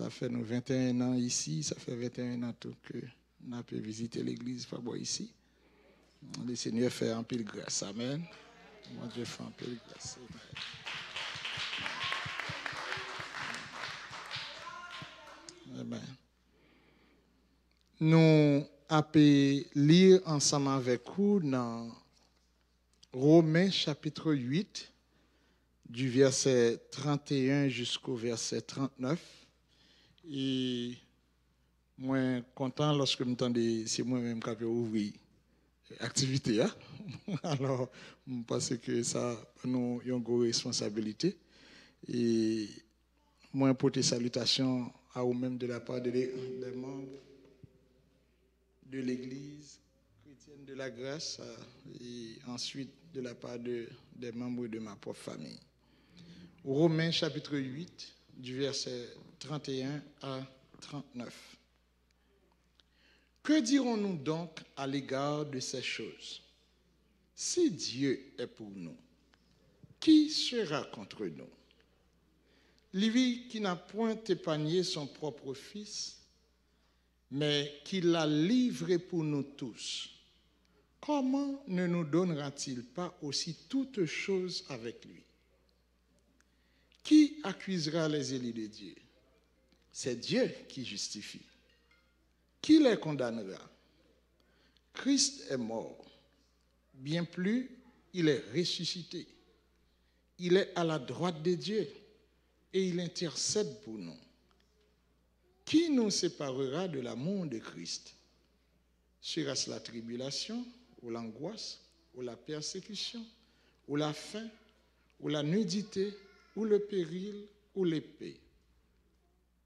Ça fait nous 21 ans ici, ça fait 21 ans tout que nous avons pu visiter l'église Fabo ici. Le Seigneur fait un peu de grâce. Amen. Moi, Dieu fait un peu de grâce. Amen. Nous allons lire ensemble avec vous dans Romains chapitre 8, du verset 31 jusqu'au verset 39. Et moi, content lorsque m'entendez, c'est moi-même qui vais ouvrir l'activité. Hein? Alors, je pense que ça, nous avons une responsabilité. Et moi, pour tes salutations à vous-même de la part des membres de l'Église chrétienne de la grâce et ensuite de la part des membres de ma propre famille. Romains chapitre 8, du verset 31 à 39. Que dirons-nous donc à l'égard de ces choses? Si Dieu est pour nous, qui sera contre nous? Lui qui n'a point épargné son propre fils, mais qui l'a livré pour nous tous, comment ne nous donnera-t-il pas aussi toutes choses avec lui? Qui accusera les élus de Dieu? C'est Dieu qui justifie. Qui les condamnera? Christ est mort. Bien plus, il est ressuscité. Il est à la droite de Dieu et il intercède pour nous. Qui nous séparera de l'amour de Christ? Sera-ce la tribulation, ou l'angoisse, ou la persécution, ou la faim, ou la nudité, ou le péril, ou l'épée?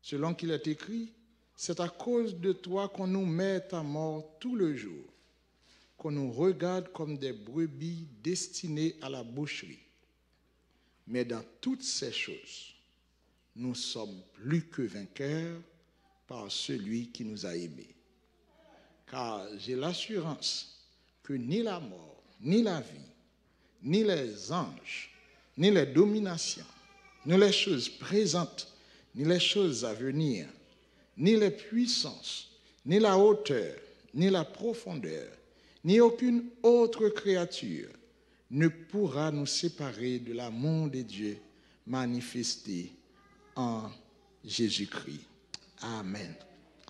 Selon qu'il est écrit, c'est à cause de toi qu'on nous met à mort tout le jour, qu'on nous regarde comme des brebis destinées à la boucherie. Mais dans toutes ces choses, nous sommes plus que vainqueurs par celui qui nous a aimés. Car j'ai l'assurance que ni la mort, ni la vie, ni les anges, ni les dominations, ni les choses présentes, ni les choses à venir, ni les puissances, ni la hauteur, ni la profondeur, ni aucune autre créature ne pourra nous séparer de l'amour de Dieu manifesté en Jésus-Christ. Amen.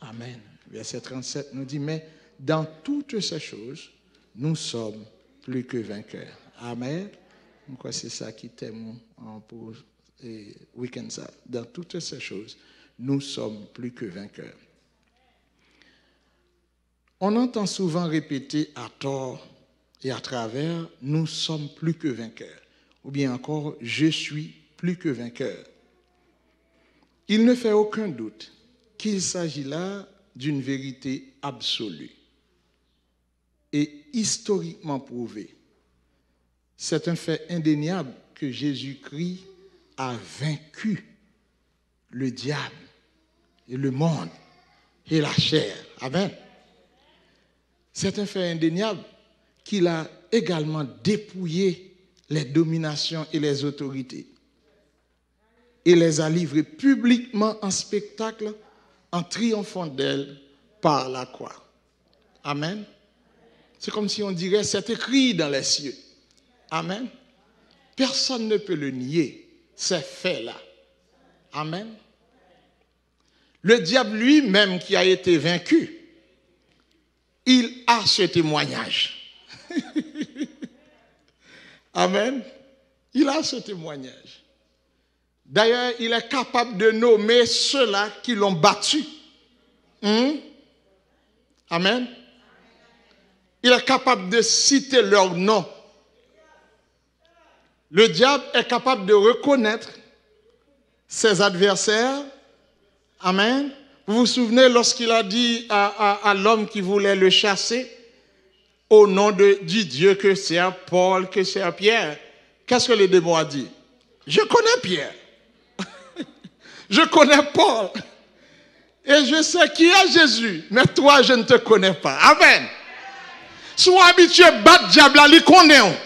Amen. Verset 37 nous dit, mais dans toutes ces choses, nous sommes plus que vainqueurs. Amen. Je crois que c'est ça qui t'aime pour le week-end. Dans toutes ces choses, nous sommes plus que vainqueurs. On entend souvent répéter à tort et à travers, nous sommes plus que vainqueurs. Ou bien encore, je suis plus que vainqueur. Il ne fait aucun doute qu'il s'agit là d'une vérité absolue et historiquement prouvée. C'est un fait indéniable que Jésus-Christ a vaincu le diable et le monde et la chair. Amen. C'est un fait indéniable qu'il a également dépouillé les dominations et les autorités et les a livrées publiquement en spectacle en triomphant d'elles par la croix. Amen. C'est comme si on dirait, c'est écrit dans les cieux. Amen. Personne ne peut le nier, c'est fait là. Amen. Le diable lui-même qui a été vaincu, il a ce témoignage. Amen. Il a ce témoignage. D'ailleurs, il est capable de nommer ceux-là qui l'ont battu. Amen. Il est capable de citer leur nom. Le diable est capable de reconnaître ses adversaires. Amen. Vous vous souvenez lorsqu'il a dit à l'homme qui voulait le chasser, au nom du Dieu que c'est Paul, que c'est Pierre, qu'est-ce que le démon a dit? Je connais Pierre. Je connais Paul. Et je sais qui est Jésus. Mais toi, je ne te connais pas. Amen. Sois habitué à battre diable, il connaît.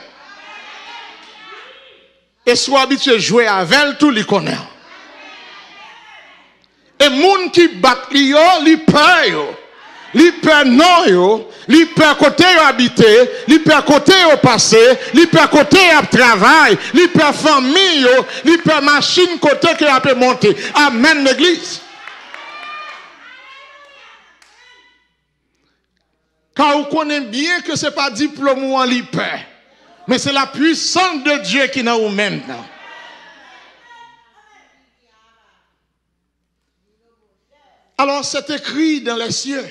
Et sois habitué à jouer avec tout, il connaît. Et moun qui bat li peur yo. Li peur non yo, li peur côté yo habité, li peur côté yo passé, li peur côté yo travail, li peur famille yo, li peur machine côté que yo peut monter. Amen l'église. Car vous connaissez bien que ce n'est pas diplôme ou en li peur, mais c'est la puissance de Dieu qui est dans vous-même. Alors c'est écrit dans les cieux.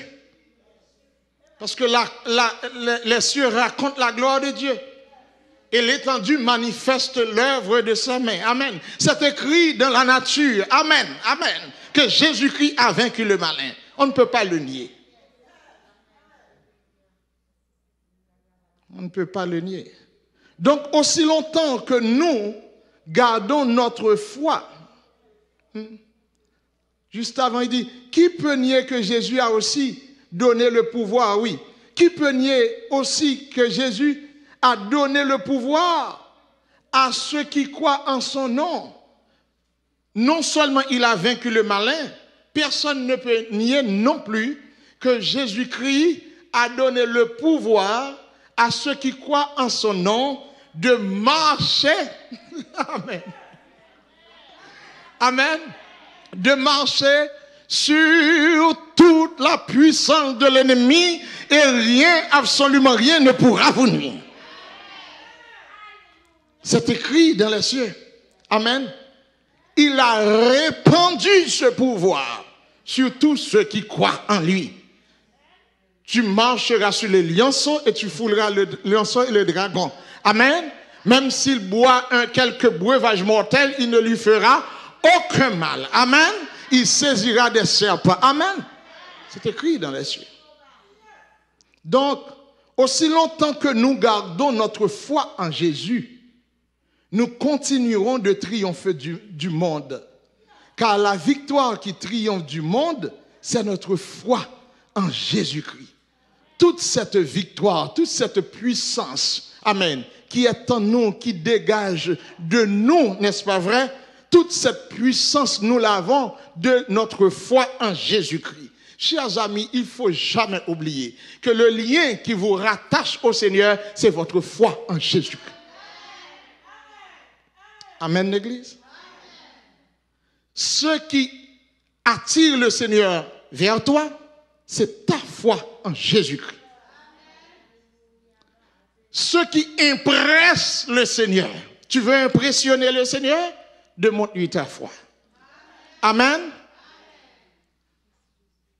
Parce que les cieux racontent la gloire de Dieu. Et l'étendue manifeste l'œuvre de sa main. Amen. C'est écrit dans la nature. Amen. Amen. Que Jésus-Christ a vaincu le malin. On ne peut pas le nier. On ne peut pas le nier. Donc, aussi longtemps que nous gardons notre foi, juste avant, il dit, qui peut nier que Jésus a aussi donné le pouvoir? Oui. Qui peut nier aussi que Jésus a donné le pouvoir à ceux qui croient en son nom? Non seulement il a vaincu le malin, personne ne peut nier non plus que Jésus-Christ a donné le pouvoir à ceux qui croient en son nom de marcher. Amen. Amen. De marcher sur toute la puissance de l'ennemi et rien, absolument rien ne pourra vous nuire. C'est écrit dans les cieux. Amen. Il a répandu ce pouvoir sur tous ceux qui croient en lui. Tu marcheras sur les lionceaux et tu fouleras le lionceau et le dragon. Amen. Même s'il boit quelque breuvage mortel, il ne lui fera aucun mal. Amen. Il saisira des serpents. Amen. C'est écrit dans les cieux. Donc, aussi longtemps que nous gardons notre foi en Jésus, nous continuerons de triompher du monde. Car la victoire qui triomphe du monde, c'est notre foi en Jésus-Christ. Toute cette victoire, toute cette puissance, amen, qui est en nous, qui dégage de nous, n'est-ce pas vrai? Toute cette puissance, nous l'avons de notre foi en Jésus-Christ. Chers amis, il ne faut jamais oublier que le lien qui vous rattache au Seigneur, c'est votre foi en Jésus-Christ. Amen, l'Église. Ce qui attire le Seigneur vers toi, c'est ta foi en Jésus-Christ. Ce qui impresse le Seigneur, tu veux impressionner le Seigneur, demande-lui ta foi. Amen.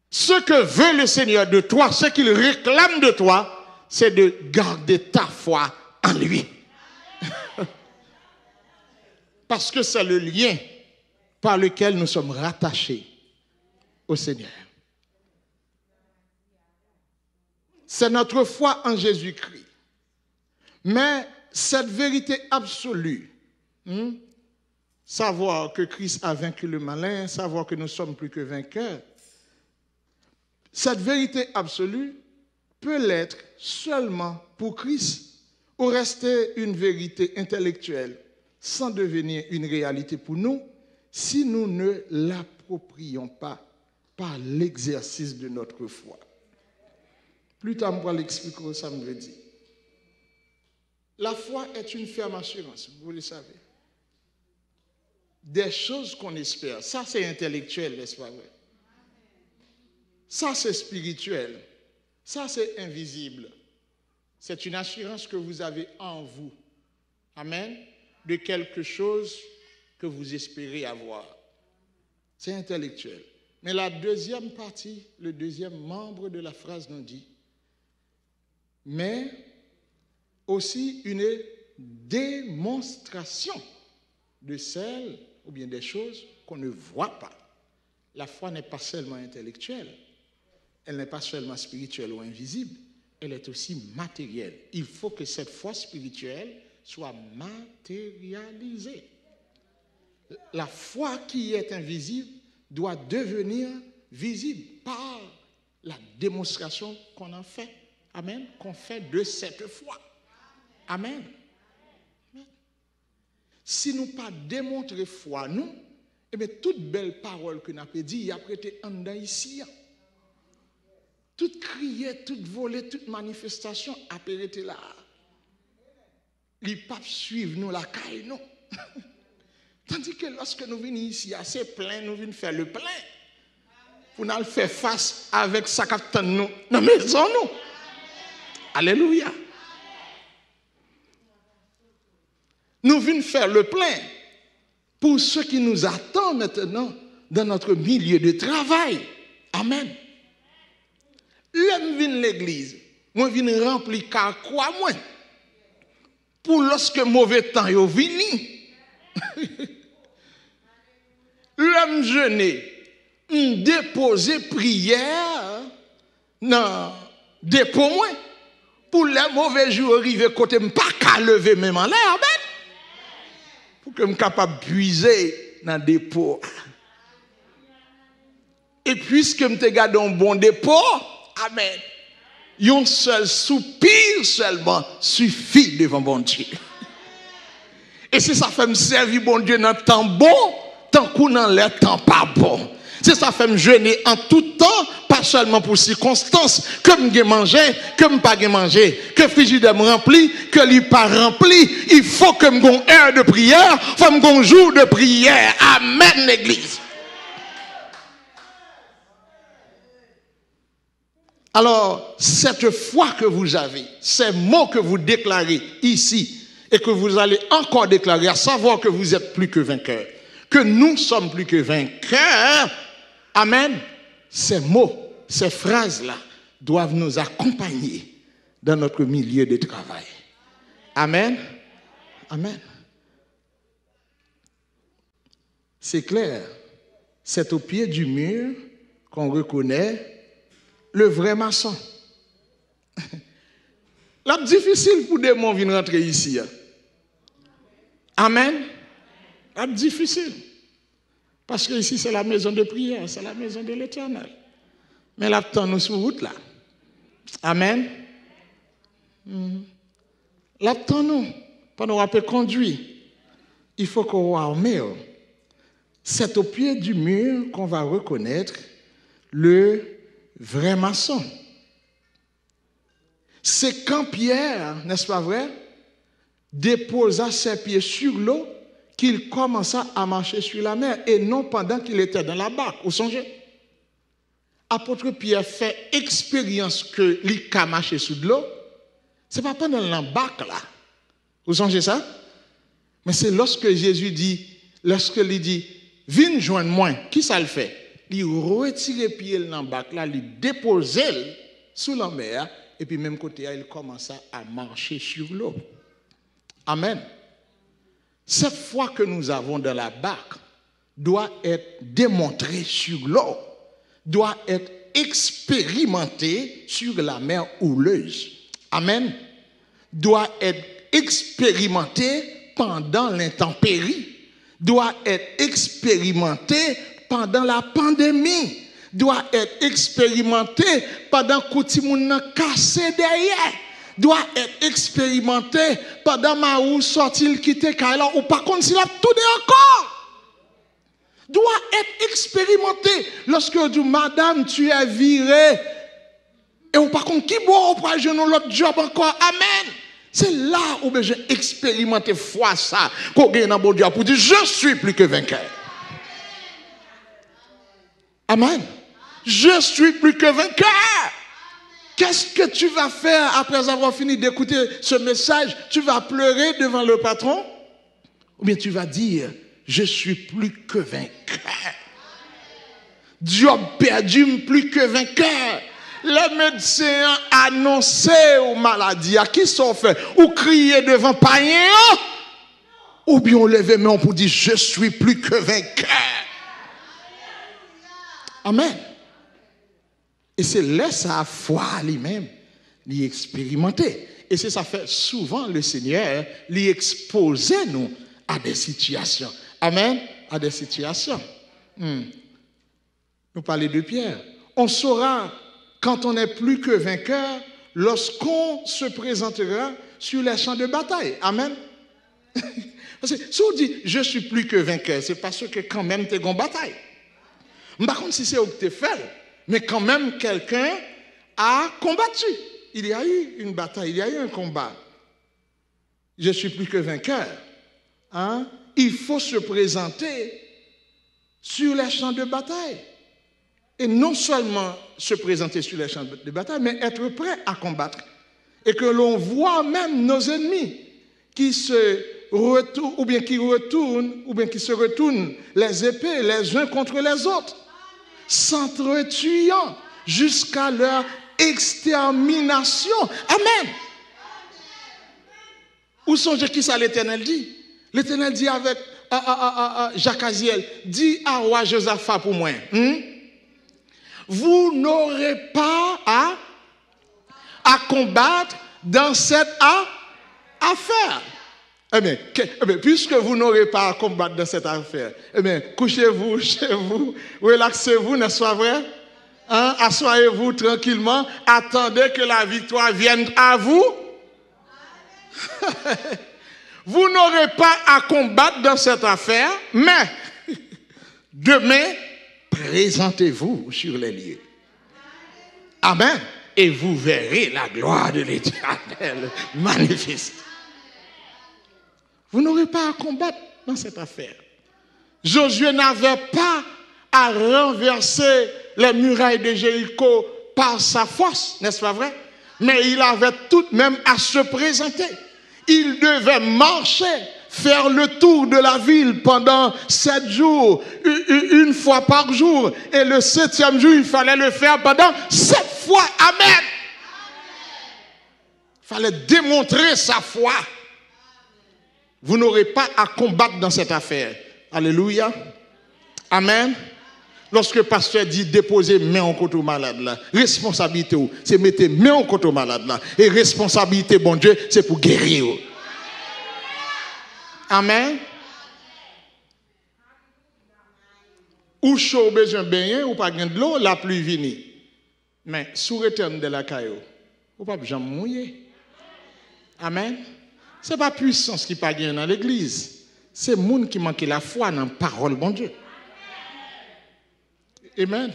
Ce que veut le Seigneur de toi, ce qu'il réclame de toi, c'est de garder ta foi en lui. Parce que c'est le lien par lequel nous sommes rattachés au Seigneur. C'est notre foi en Jésus-Christ. Mais cette vérité absolue, savoir que Christ a vaincu le malin, savoir que nous sommes plus que vainqueurs, cette vérité absolue peut l'être seulement pour Christ ou rester une vérité intellectuelle sans devenir une réalité pour nous si nous ne l'approprions pas par l'exercice de notre foi. Plus tard, je vais l'expliquer, ça me veut dire. La foi est une ferme assurance, vous le savez. Des choses qu'on espère. Ça, c'est intellectuel, n'est-ce pas vrai? Ça, c'est spirituel. Ça, c'est invisible. C'est une assurance que vous avez en vous. Amen. De quelque chose que vous espérez avoir. C'est intellectuel. Mais la deuxième partie, le deuxième membre de la phrase nous dit, mais aussi une démonstration de celles ou bien des choses qu'on ne voit pas. La foi n'est pas seulement intellectuelle, elle n'est pas seulement spirituelle ou invisible, elle est aussi matérielle. Il faut que cette foi spirituelle soit matérialisée. La foi qui est invisible doit devenir visible par la démonstration qu'on en fait. Amen. Qu'on fait de cette foi. Amen. Si nous pas démontrer foi, nous, Eh bien, toute belle parole que nous avons dit, il a prêté en dedans ici. Toute criée, toute volée, toute manifestation a été là. Les papes suivent nous la caille, non? Tandis que lorsque nous venons ici, assez plein, nous venons faire le plein. Pour nous faire face avec ça qu'attend nous dans la maison, nous. Alléluia. Nous venons faire le plein pour ceux qui nous attendent maintenant dans notre milieu de travail. Amen. L'homme vient l'église, moi viens remplir car quoi moi pour lorsque mauvais temps yo vini. L'homme jeûner, déposer prière dans dépôt moi pour les mauvais jours arriver côté pas qu'à lever même en l'air, amen. Pour que je sois capable de puiser dans le dépôt. Et puisque je te garde un bon dépôt, amen, un seul soupir seulement suffit devant bon Dieu. Et si ça fait me servir bon Dieu dans le temps bon, tant qu'on dans le temps pas bon. Si ça fait me jeûner en tout temps, pas seulement pour circonstances, que je mange, que je pas manger, que le frigidaire me rempli, que il pas rempli, il faut que je ait une heure de prière, il faut que je ait un jour de prière. Amen, l'église. Alors, cette foi que vous avez, ces mots que vous déclarez ici, et que vous allez encore déclarer, à savoir que vous êtes plus que vainqueurs, que nous sommes plus que vainqueurs, amen, ces mots, ces phrases-là doivent nous accompagner dans notre milieu de travail. Amen. Amen. C'est clair, c'est au pied du mur qu'on reconnaît le vrai maçon. Là, difficile pour des gens venir rentrer ici. Amen. Là, difficile. Parce que ici, c'est la maison de prière, c'est la maison de l'Éternel. Mais là, nous sur route là. Amen. Là, nous, pendant qu'on peut conduire, il faut qu'on soit armé. C'est au pied du mur qu'on va reconnaître le vrai maçon. C'est quand Pierre, n'est-ce pas vrai, déposa ses pieds sur l'eau qu'il commença à marcher sur la mer et non pendant qu'il était dans la barque. Vous songez? Apôtre Pierre fait expérience que lui a marché sur l'eau. Ce n'est pas pendant la barque là. Vous songez ça? Mais c'est lorsque Jésus dit, il dit, viens joindre moi, qui ça le fait? Il retire les pieds dans la barque là, il dépose sous la mer et puis même côté il commença à marcher sur l'eau. Amen. Cette foi que nous avons dans la barque doit être démontrée sur l'eau, doit être expérimentée sur la mer houleuse. Amen. Doit être expérimentée pendant l'intempérie, doit être expérimentée pendant la pandémie, doit être expérimentée pendant que tout le monde cassé derrière, doit être expérimenté pendant ma sorti quitter Kaila ou par contre s'il a tout dit encore. Doit être expérimenté lorsque on dit madame tu es virée et ou par contre qui boit au projet l'autre job encore. Amen. C'est là où j'ai expérimenté foi ça qu'on gagne dans bon Dieu pour dire je suis plus que vainqueur. Amen. Je suis plus que vainqueur. Qu'est-ce que tu vas faire après avoir fini d'écouter ce message? Tu vas pleurer devant le patron? Ou bien tu vas dire, je suis plus que vainqueur. Dieu a perdu plus que vainqueur. Les médecins annonçaient aux maladies, à qui sont fait? Ou crier devant païen? Ou bien on lève main pour dire, je suis plus que vainqueur. Amen. Et c'est là sa foi lui-même, l'y expérimenter. Et c'est ça fait souvent le Seigneur l'y exposer nous à des situations. Amen. À des situations. Nous parlons de Pierre. On saura quand on n'est plus que vainqueur lorsqu'on se présentera sur les champs de bataille. Amen. Parce que si on dit je suis plus que vainqueur, c'est parce que quand même tu es en bataille. Par contre, si c'est au que tu fais, mais quand même quelqu'un a combattu. Il y a eu une bataille, il y a eu un combat. Je suis plus que vainqueur. Hein? Il faut se présenter sur les champs de bataille. Et non seulement se présenter sur les champs de bataille, mais être prêt à combattre. Et que l'on voit même nos ennemis qui se retournent, ou bien qui se retournent les épées les uns contre les autres, s'entretuant jusqu'à leur extermination. Amen. Où songez qui ça l'Éternel dit? L'Éternel dit avec Jacques Aziel, dit à roi Josaphat pour moi, vous n'aurez pas à combattre dans cette affaire. Eh bien, puisque vous n'aurez pas à combattre dans cette affaire, eh bien, couchez-vous chez vous, relaxez-vous, n'est-ce pas vrai? Hein? Assoyez-vous tranquillement, attendez que la victoire vienne à vous. Vous n'aurez pas à combattre dans cette affaire, mais demain, présentez-vous sur les lieux. Amen. Et vous verrez la gloire de l'Éternel manifeste. Vous n'aurez pas à combattre dans cette affaire. Josué n'avait pas à renverser les murailles de Jéricho par sa force, n'est-ce pas vrai? Mais il avait tout de même à se présenter. Il devait marcher, faire le tour de la ville pendant 7 jours, une fois par jour. Et le 7e jour, il fallait le faire pendant 7 fois. Amen. Il fallait démontrer sa foi. Vous n'aurez pas à combattre dans cette affaire. Alléluia. Amen. Lorsque le pasteur dit déposer main en côté au malade là, responsabilité c'est mettre main en côté au malade là. Et responsabilité, bon Dieu, c'est pour guérir. Amen. Ou chaud besoin baigner ou pas de l'eau, la pluie vient. Mais sous return de la caillou, ou pas jamais mouiller. Amen. Ce n'est pas puissance qui pas dans l'église. C'est le monde qui manque la foi dans la parole, bon Dieu. Amen.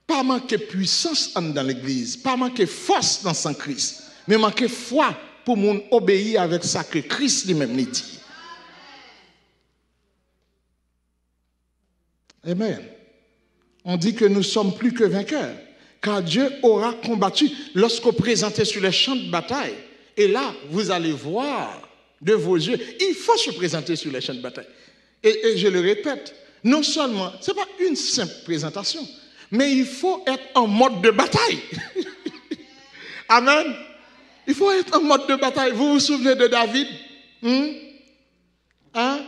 Pas manquer puissance dans l'église, pas manquer force dans son Christ, mais manquer foi pour moun obéir avec ça que Christ lui-même dit. Amen. On dit que nous sommes plus que vainqueurs, car Dieu aura combattu lorsqu'on présentait sur les champs de bataille. Et là, vous allez voir de vos yeux, il faut se présenter sur les champs de bataille. Et je le répète, non seulement, ce n'est pas une simple présentation, mais il faut être en mode de bataille. Amen. Il faut être en mode de bataille. Vous vous souvenez de David? Hein?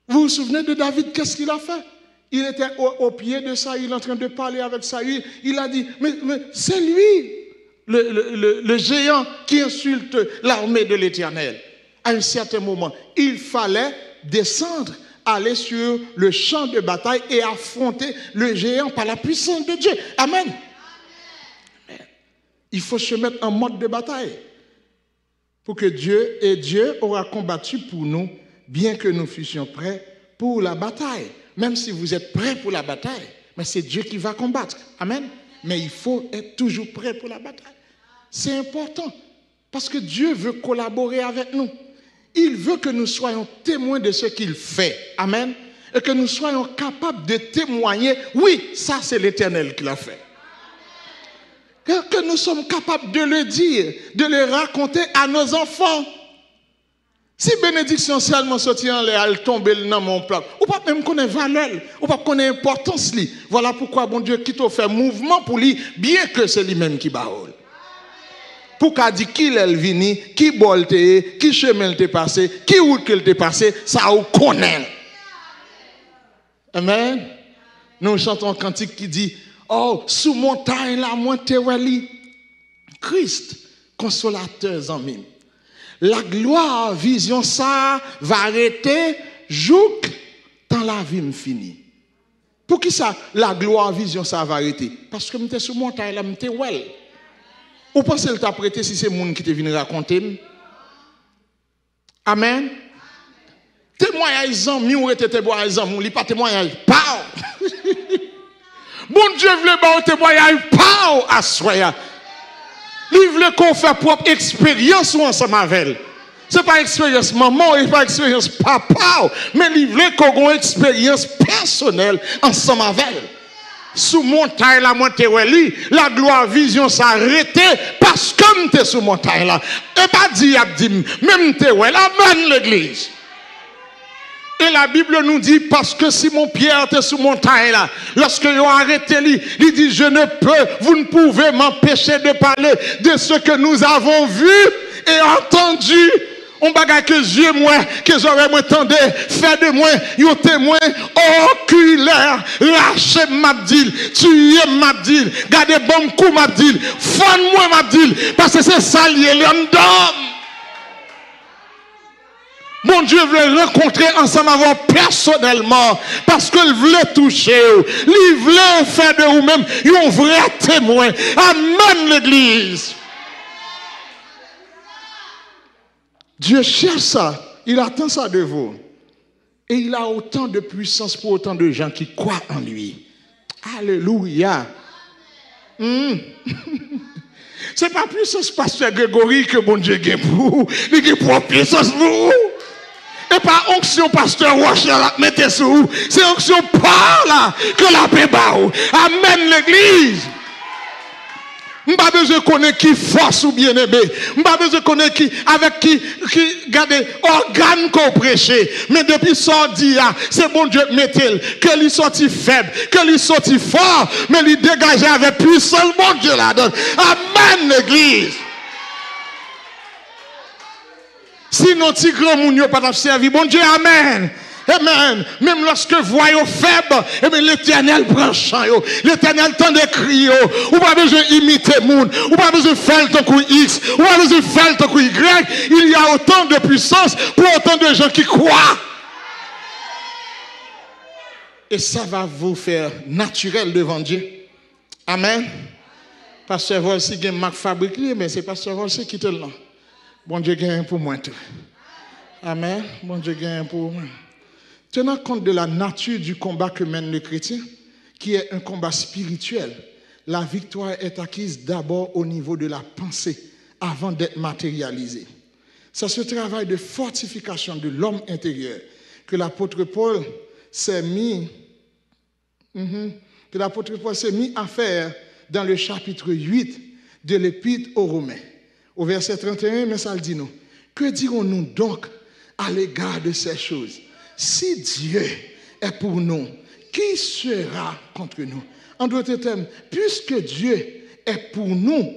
Vous vous souvenez de David? Qu'est-ce qu'il a fait? Il était au pied de Saül, il est en train de parler avec Saül. Il a dit, mais c'est lui, le géant qui insulte l'armée de l'Éternel. À un certain moment, il fallait descendre, aller sur le champ de bataille et affronter le géant par la puissance de Dieu. Amen. Amen. Il faut se mettre en mode de bataille pour que Dieu aura combattu pour nous, bien que nous fussions prêts pour la bataille. Même si vous êtes prêts pour la bataille, mais c'est Dieu qui va combattre. Amen. Mais il faut être toujours prêt pour la bataille. C'est important parce que Dieu veut collaborer avec nous. Il veut que nous soyons témoins de ce qu'il fait. Amen. Et que nous soyons capables de témoigner. Oui, ça c'est l'Éternel qui l'a fait. Que nous sommes capables de le dire, de le raconter à nos enfants. Si bénédiction seulement sorti en l'air, elle tombe dans mon plat, ou pas même connaître valeur, ou pas connaître importance li. Voilà pourquoi bon Dieu qui t'a fait mouvement pour lui, bien que c'est lui-même qui baole. Pour qu'a dit qui l'elle vini, qui bolte, qui chemin t'est passé, qui route qu'elle t'est passé, ça ou connaît. Amen. Nous chantons un cantique qui dit, oh, sous montagne la montée wali, Christ, consolateur en mime. La gloire, vision ça, va arrêter, jouk, dans la vie m'fini. Pour qui ça, la gloire, vision ça va arrêter? Parce que m'étais sous montagne là, m'étais well. Ou pensez que t'a prêté si c'est monde qui te vient raconter? Amen. Témoignage amis ou était témoignage amis, il pas témoignage pas. Bon Dieu veut ba témoignage pas à soya. Il veut qu'on fait propre expérience ensemble avec elle. C'est pas expérience maman, et pas expérience papa, mais il veut qu'on ait une expérience personnelle ensemble avec elle. Sous montagne la montée la gloire vision s'arrêter parce que m'était sous montagne là. Et pas dit même t'es amen l'église. Et la Bible nous dit, parce que Simon Pierre était sous montagne là, lorsque ils ont arrêté lui, il dit, je ne peux, vous ne pouvez m'empêcher de parler de ce que nous avons vu et entendu. On bagaille que Dieu moi, que j'aurais m'entendé, fait de moi, un témoin oculaire, lâchez m'abdil, tuez m'abdil, gardez bon coup m'abdil, fond-moi m'abdil, parce que c'est ça lié l'homme d'homme. Mon Dieu veut rencontrer ensemble avant personnellement parce qu'il veut toucher, il veut faire de vous-même un vrai témoin. Amen l'église. Dieu cherche ça, il attend ça de vous. Et il a autant de puissance pour autant de gens qui croient en lui. Alléluia. C'est pas puissance pasteur Grégory que bon Dieu a pour vous, il a pour puissance pour vous. Et pas onction pasteur Rocher la mettez sur vous. C'est onction par là que la paix barre. Amen l'église. M'pas besoin connaître qui force ou bien aimé. M'pas besoin connaître qui avec qui garde organe qu'on prêche. Mais depuis ça dit c'est bon Dieu mettez que lui sorti faible, que lui sorti fort, mais lui dégager avec puissance bon Dieu la donne. Amen l'église. Sinon, si grand moun yo pas servi, bon Dieu, amen. Amen. Même lorsque voyons faible, eh bien, l'Éternel prend chant. L'Éternel tend de crier. Ou pas besoin d'imiter moun. Ou pas besoin de faire ton coup X. Ou pas besoin de faire ton coup Y. Il y a autant de puissance pour autant de gens qui croient. Et ça va vous faire naturel devant Dieu. Amen. Pasteur Volsi qui m'a fabriqué, mais c'est Pasteur Volsi qui te l'a. Bon Dieu gagne pour moi. Amen. Bon Dieu gagne pour moi. Tenant compte de la nature du combat que mène le chrétien, qui est un combat spirituel, la victoire est acquise d'abord au niveau de la pensée, avant d'être matérialisée. C'est ce travail de fortification de l'homme intérieur que l'apôtre Paul s'est mis, à faire dans le chapitre 8 de l'Épître aux Romains. Au verset 31, mais ça le dit nous. Que dirons-nous donc à l'égard de ces choses? Si Dieu est pour nous, qui sera contre nous? En d'autres termes, puisque Dieu est pour nous,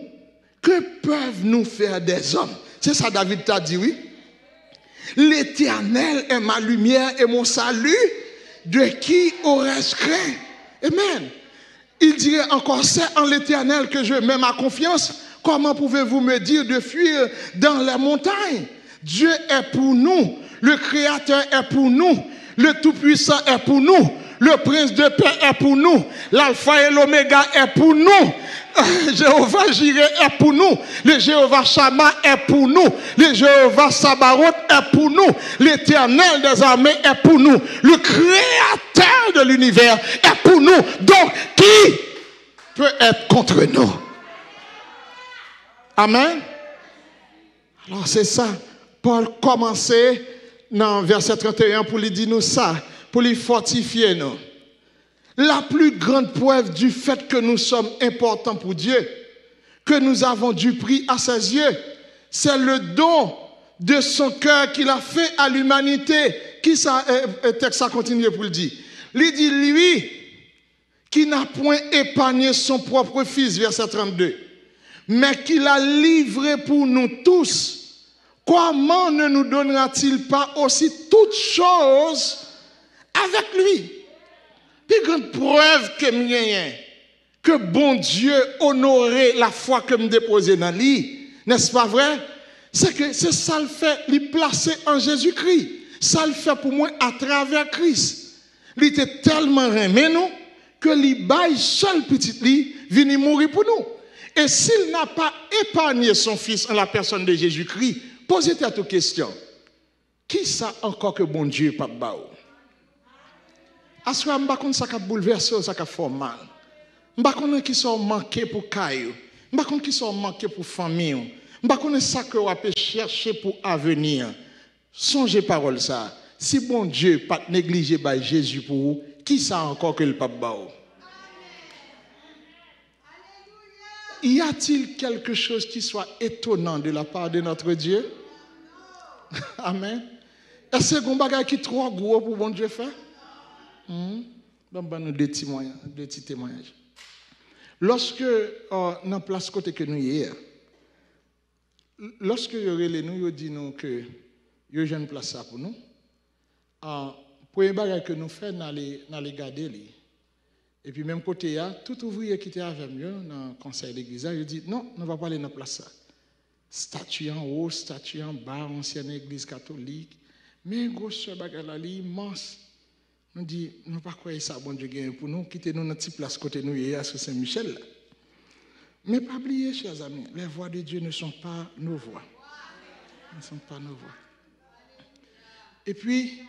que peuvent nous faire des hommes? C'est ça David t'a dit, oui. L'Éternel est ma lumière et mon salut, de qui aurais-je craint? Amen. Il dirait encore, c'est en l'Éternel que je mets ma confiance. Comment pouvez-vous me dire de fuir dans la montagne? Dieu est pour nous. Le Créateur est pour nous. Le Tout-Puissant est pour nous. Le Prince de paix est pour nous. L'Alpha et l'Oméga est pour nous. Jéhovah Jireh est pour nous. Le Jéhovah Shammah est pour nous. Le Jéhovah Sabaoth est pour nous. L'Éternel des armées est pour nous. Le Créateur de l'univers est pour nous. Donc, qui peut être contre nous? Amen. Alors c'est ça. Paul commençait dans verset 31 pour lui dire nous ça, pour lui fortifier nous. La plus grande preuve du fait que nous sommes importants pour Dieu, que nous avons du prix à ses yeux, c'est le don de son cœur qu'il a fait à l'humanité. Qui ça, texte ça continue pour le dire. Il dit lui qui n'a point épargné son propre fils, verset 32. Mais qu'il a livré pour nous tous, comment ne nous donnera-t-il pas aussi toutes choses avec lui? Plus grande preuve que m'y que bon Dieu honorait la foi que me déposait dans lui, n'est-ce pas vrai? C'est que c'est ça le fait, lui placer en Jésus-Christ. Ça le fait pour moi à travers Christ. Il était tellement aimé nous que lui baille seul petit lui venir mourir pour nous. Et s'il n'a pas épargné son fils en la personne de Jésus-Christ, posez-toi cette question. Qui ça encore que bon Dieu pas bao? Aswa m'pa konn ça ka bouleverser, ça ka fait mal. M'pa konn qui sont manqué pour caillou. M'pa konn qui sont manqué pour famille. M'pa konn ça que vous avez chercher pour avenir. Songez parole ça. Si bon Dieu pas négliger by Jésus pour vous, qui ça encore que le pape bao? Y a-t-il quelque chose qui soit étonnant de la part de notre Dieu? Amen. Est-ce que c'est un bagage qui est trop gros pour bon Dieu faire? Donc, nous deux petits témoignages. Lorsque, dans la place côté que nous hier, lorsque nous dit nous que nous avons une place pour nous, pour un bagage que nous faisons, nous allons garder. Et puis, même côté, tout ouvrier qui était avec nous dans le conseil d'église, il dit non, nous ne va pas aller dans la place. Statue en haut, statue en bas, ancienne église catholique. Mais grosse bagage là, immense. Nous dit, nous ne pas croire ça, bon Dieu gagne pour nous, quitter nous dans petite place côté nous hier sur Saint-Michel. Mais pas oublier, chers amis, les voix de Dieu ne sont pas nos voix. Ne sont pas nos voix. Et puis,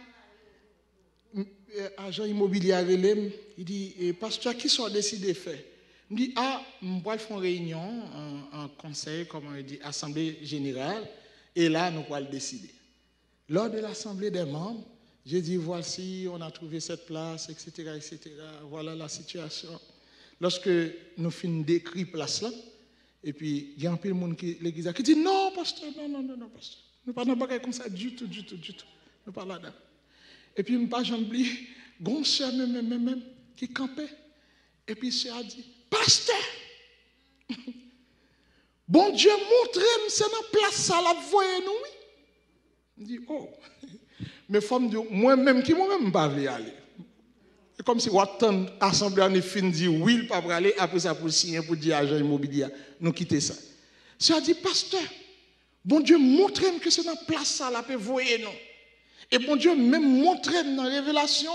agent immobilier, il dit, pasteur, qui sont décidés de faire? Il dit, nous allons faire une réunion en conseil, comme on dit, assemblée générale, et là, nous allons décider. Lors de l'assemblée des membres, j'ai dit, voici, on a trouvé cette place, etc., etc. Voilà la situation. Lorsque nous finissons d'écrire place là, et puis il y a un peu de monde qui l'église qui dit, non, pasteur, non, pasteur. Nous ne parlons pas comme ça du tout. Nous parlons là-dedans. Et puis, je ne pas oublier, une soeur même, qui campait. Et puis, soeur a dit, pasteur, bon Dieu, montrez-moi, c'est dans place ça, là, voyez-nous, oui. Je dis, oh. Mais femme dit, moi-même, qui moi-même, pas aller. C'est comme si, on assemblée en fin dit, oui, pas pour aller, après ça, pour signer, pour dire agent immobilier, nous quitter ça. Soeur a dit, pasteur, bon Dieu, montrez-moi que c'est dans place ça, là, voyez-nous. Et bon Dieu, même montrer dans la révélation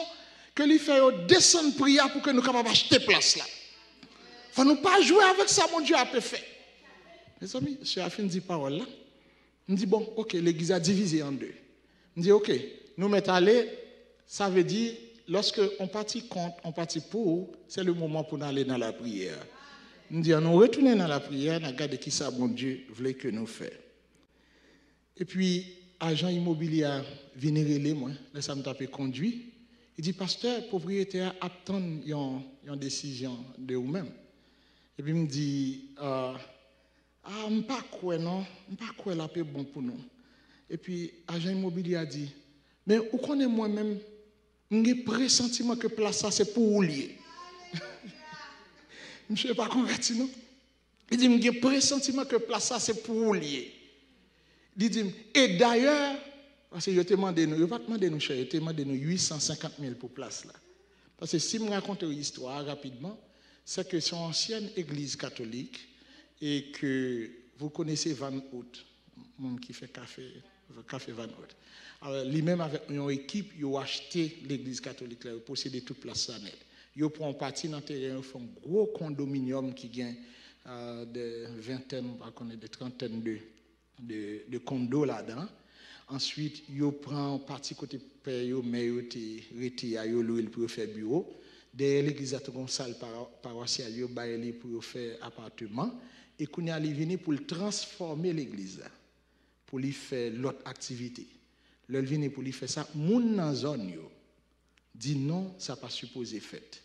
que lui fait descendre prière pour que nous puissions acheter place là. Il ne faut pas jouer avec ça, mon Dieu a fait. Mes amis, je suis dit parole là. Je dis, bon, ok, l'église a divisé en deux. Je dis, ok, nous mettons aller, ça veut dire, lorsque on partit contre, on partit pour, c'est le moment pour nous aller dans la prière. Je dis, nous retournons dans la prière, nous regardons qui ça, mon Dieu, voulait que nous fassions. Et puis, agent immobilier vénéré moi, là ça me tape conduit. Il dit pasteur, propriétaire attend une décision de vous-même. Et puis il me dit je pas quoi non, pas quoi la paix bon pour nous. Et puis agent immobilier a dit mais où connaît moi-même, j'ai pressentiment que place ça c'est pour vous lier. Je ne sais pas converti non. Il dit j'ai pressentiment que place ça c'est pour vous lier. Il dit, et d'ailleurs, parce que je te demande nous, je ne vais pas demander nous cher, je te demande nous 850 000 pour place là. Parce que si je raconte une histoire rapidement, c'est que c'est une ancienne église catholique et que vous connaissez Van Hout, monde qui fait café Van Hout. Alors lui-même avec une équipe, ils ont acheté l'église catholique là, ils possédaient toute place là net. Ils prennent partie dans le terrain, ils font un gros condominium qui gagne des vingtaines, des trentaines de condos là-dedans. Ensuite, ils prennent partie côté père, mais ils retirent, ils louent pour faire bureau. Derrière l'église, il y a une salle paroissiale, ils baillent pour faire appartement. Et qu'on est venu pour transformer l'église, pour lui faire l'autre activité. Ils viennent pour lui faire ça. Moun dans zone dit non, ça n'a pas supposé fait.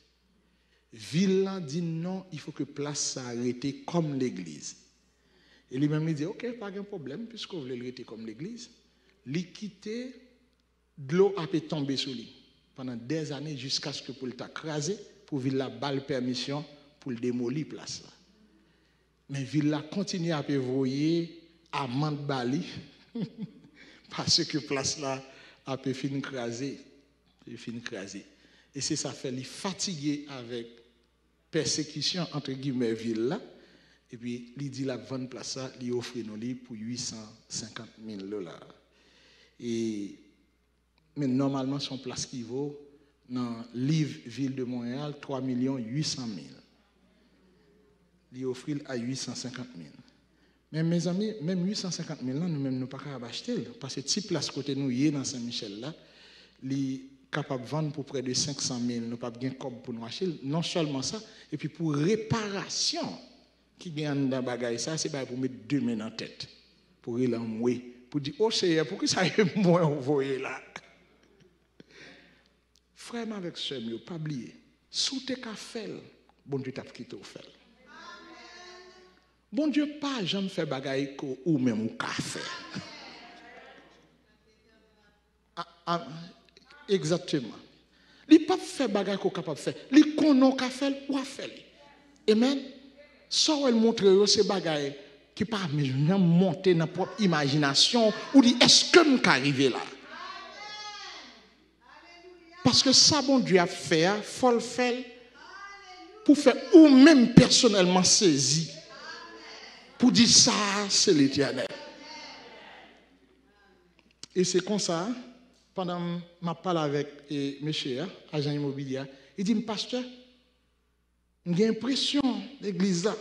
Ville dit non, il faut que place ça arrête comme l'église. Et lui-même, il dit, ok, pas de problème, puisque vous voulez le rester comme l'église. Il quitter, de l'eau a pu tomber sur lui pendant des années jusqu'à ce que pour le t'accraser, pour Villa balle permission pour le démolir place là. Mais Villa continue à voyer amende bali parce que place là a pu fin craser, et c'est ça fait lui fatigué avec persécution entre guillemets ville là. Et puis, il dit la vente place ça, il offre nous pour 850 000 $. Mais normalement, son place qui vaut, dans le livre Ville de Montréal, 3 800 000. Il offre à 850 000. Mais mes amis, même 850 000 là, nous-mêmes, nous ne pouvons pas acheter. Parce que si place côté nous y est dans Saint-Michel là, il est capable de vendre pour près de 500 000. Nous pas bien comme pour nous acheter. Non seulement ça, et puis pour réparation, qui gagne dans bagaille ça, c'est pour mettre deux mains en tête. Pour l'envoyer. Pour dire, oh Seigneur, pourquoi ça est moins envoyé là? Frère, avec ce mieux, pas oublier. Sous tes cafés, bon Dieu t'a quitté au fait. Bon Dieu, pas jamais fait bagaille ou même au café. Exactement. Il pas fait bagaille qu'on capable de faire. Il connaît café ou a fait. Amen. Ça elle montre ces bagaille qui pas même monter dans propre imagination ou dit est-ce que nous arriver là? Parce que ça bon Dieu a fait, faut le faire pour faire ou même personnellement saisi. Pour dire ça, c'est l'Éternel. Et c'est comme ça, pendant que je parle avec monsieur, agent immobilier, il dit, pasteur, j'ai l'impression, l'église là,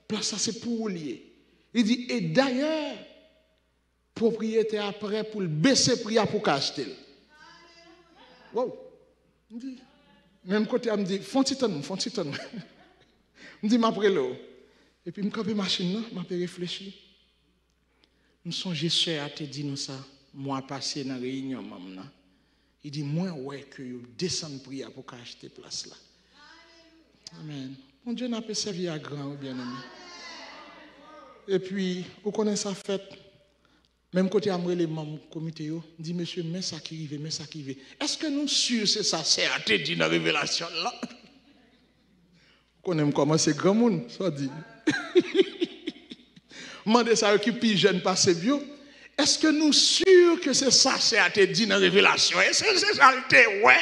place ça c'est pour lier. Il dit, et d'ailleurs, propriétaire après pour le baisser le prix pour acheter. Wow. Il dit, même côté, il me dit, font-ils ton. Il me dit, m'après l'eau. Et puis, je me machine, je me réfléchir. Je me songe, cher, te dit nous ça, moi passé dans la réunion, maman. Il dit, moi, ouais, que je descends le prix pour acheter place là. Amen. Mon Dieu n'a pas servi à grand, bien aimé. Et puis, vous connaissez ça fait, même côté Amré, les membres du comité, je dis, monsieur, mais ça qui arrive, mais ça qui arrive. Est-ce que nous sûrs c'est ça, c'est à te dire dans la révélation là? Vous connaissez comment c'est grand monde, ça dit. Mandez ça qui plus jeune passe bio. Est-ce que nous sûrs que c'est ça, c'est à te dire dans la révélation? Est-ce que c'est ça, ouais?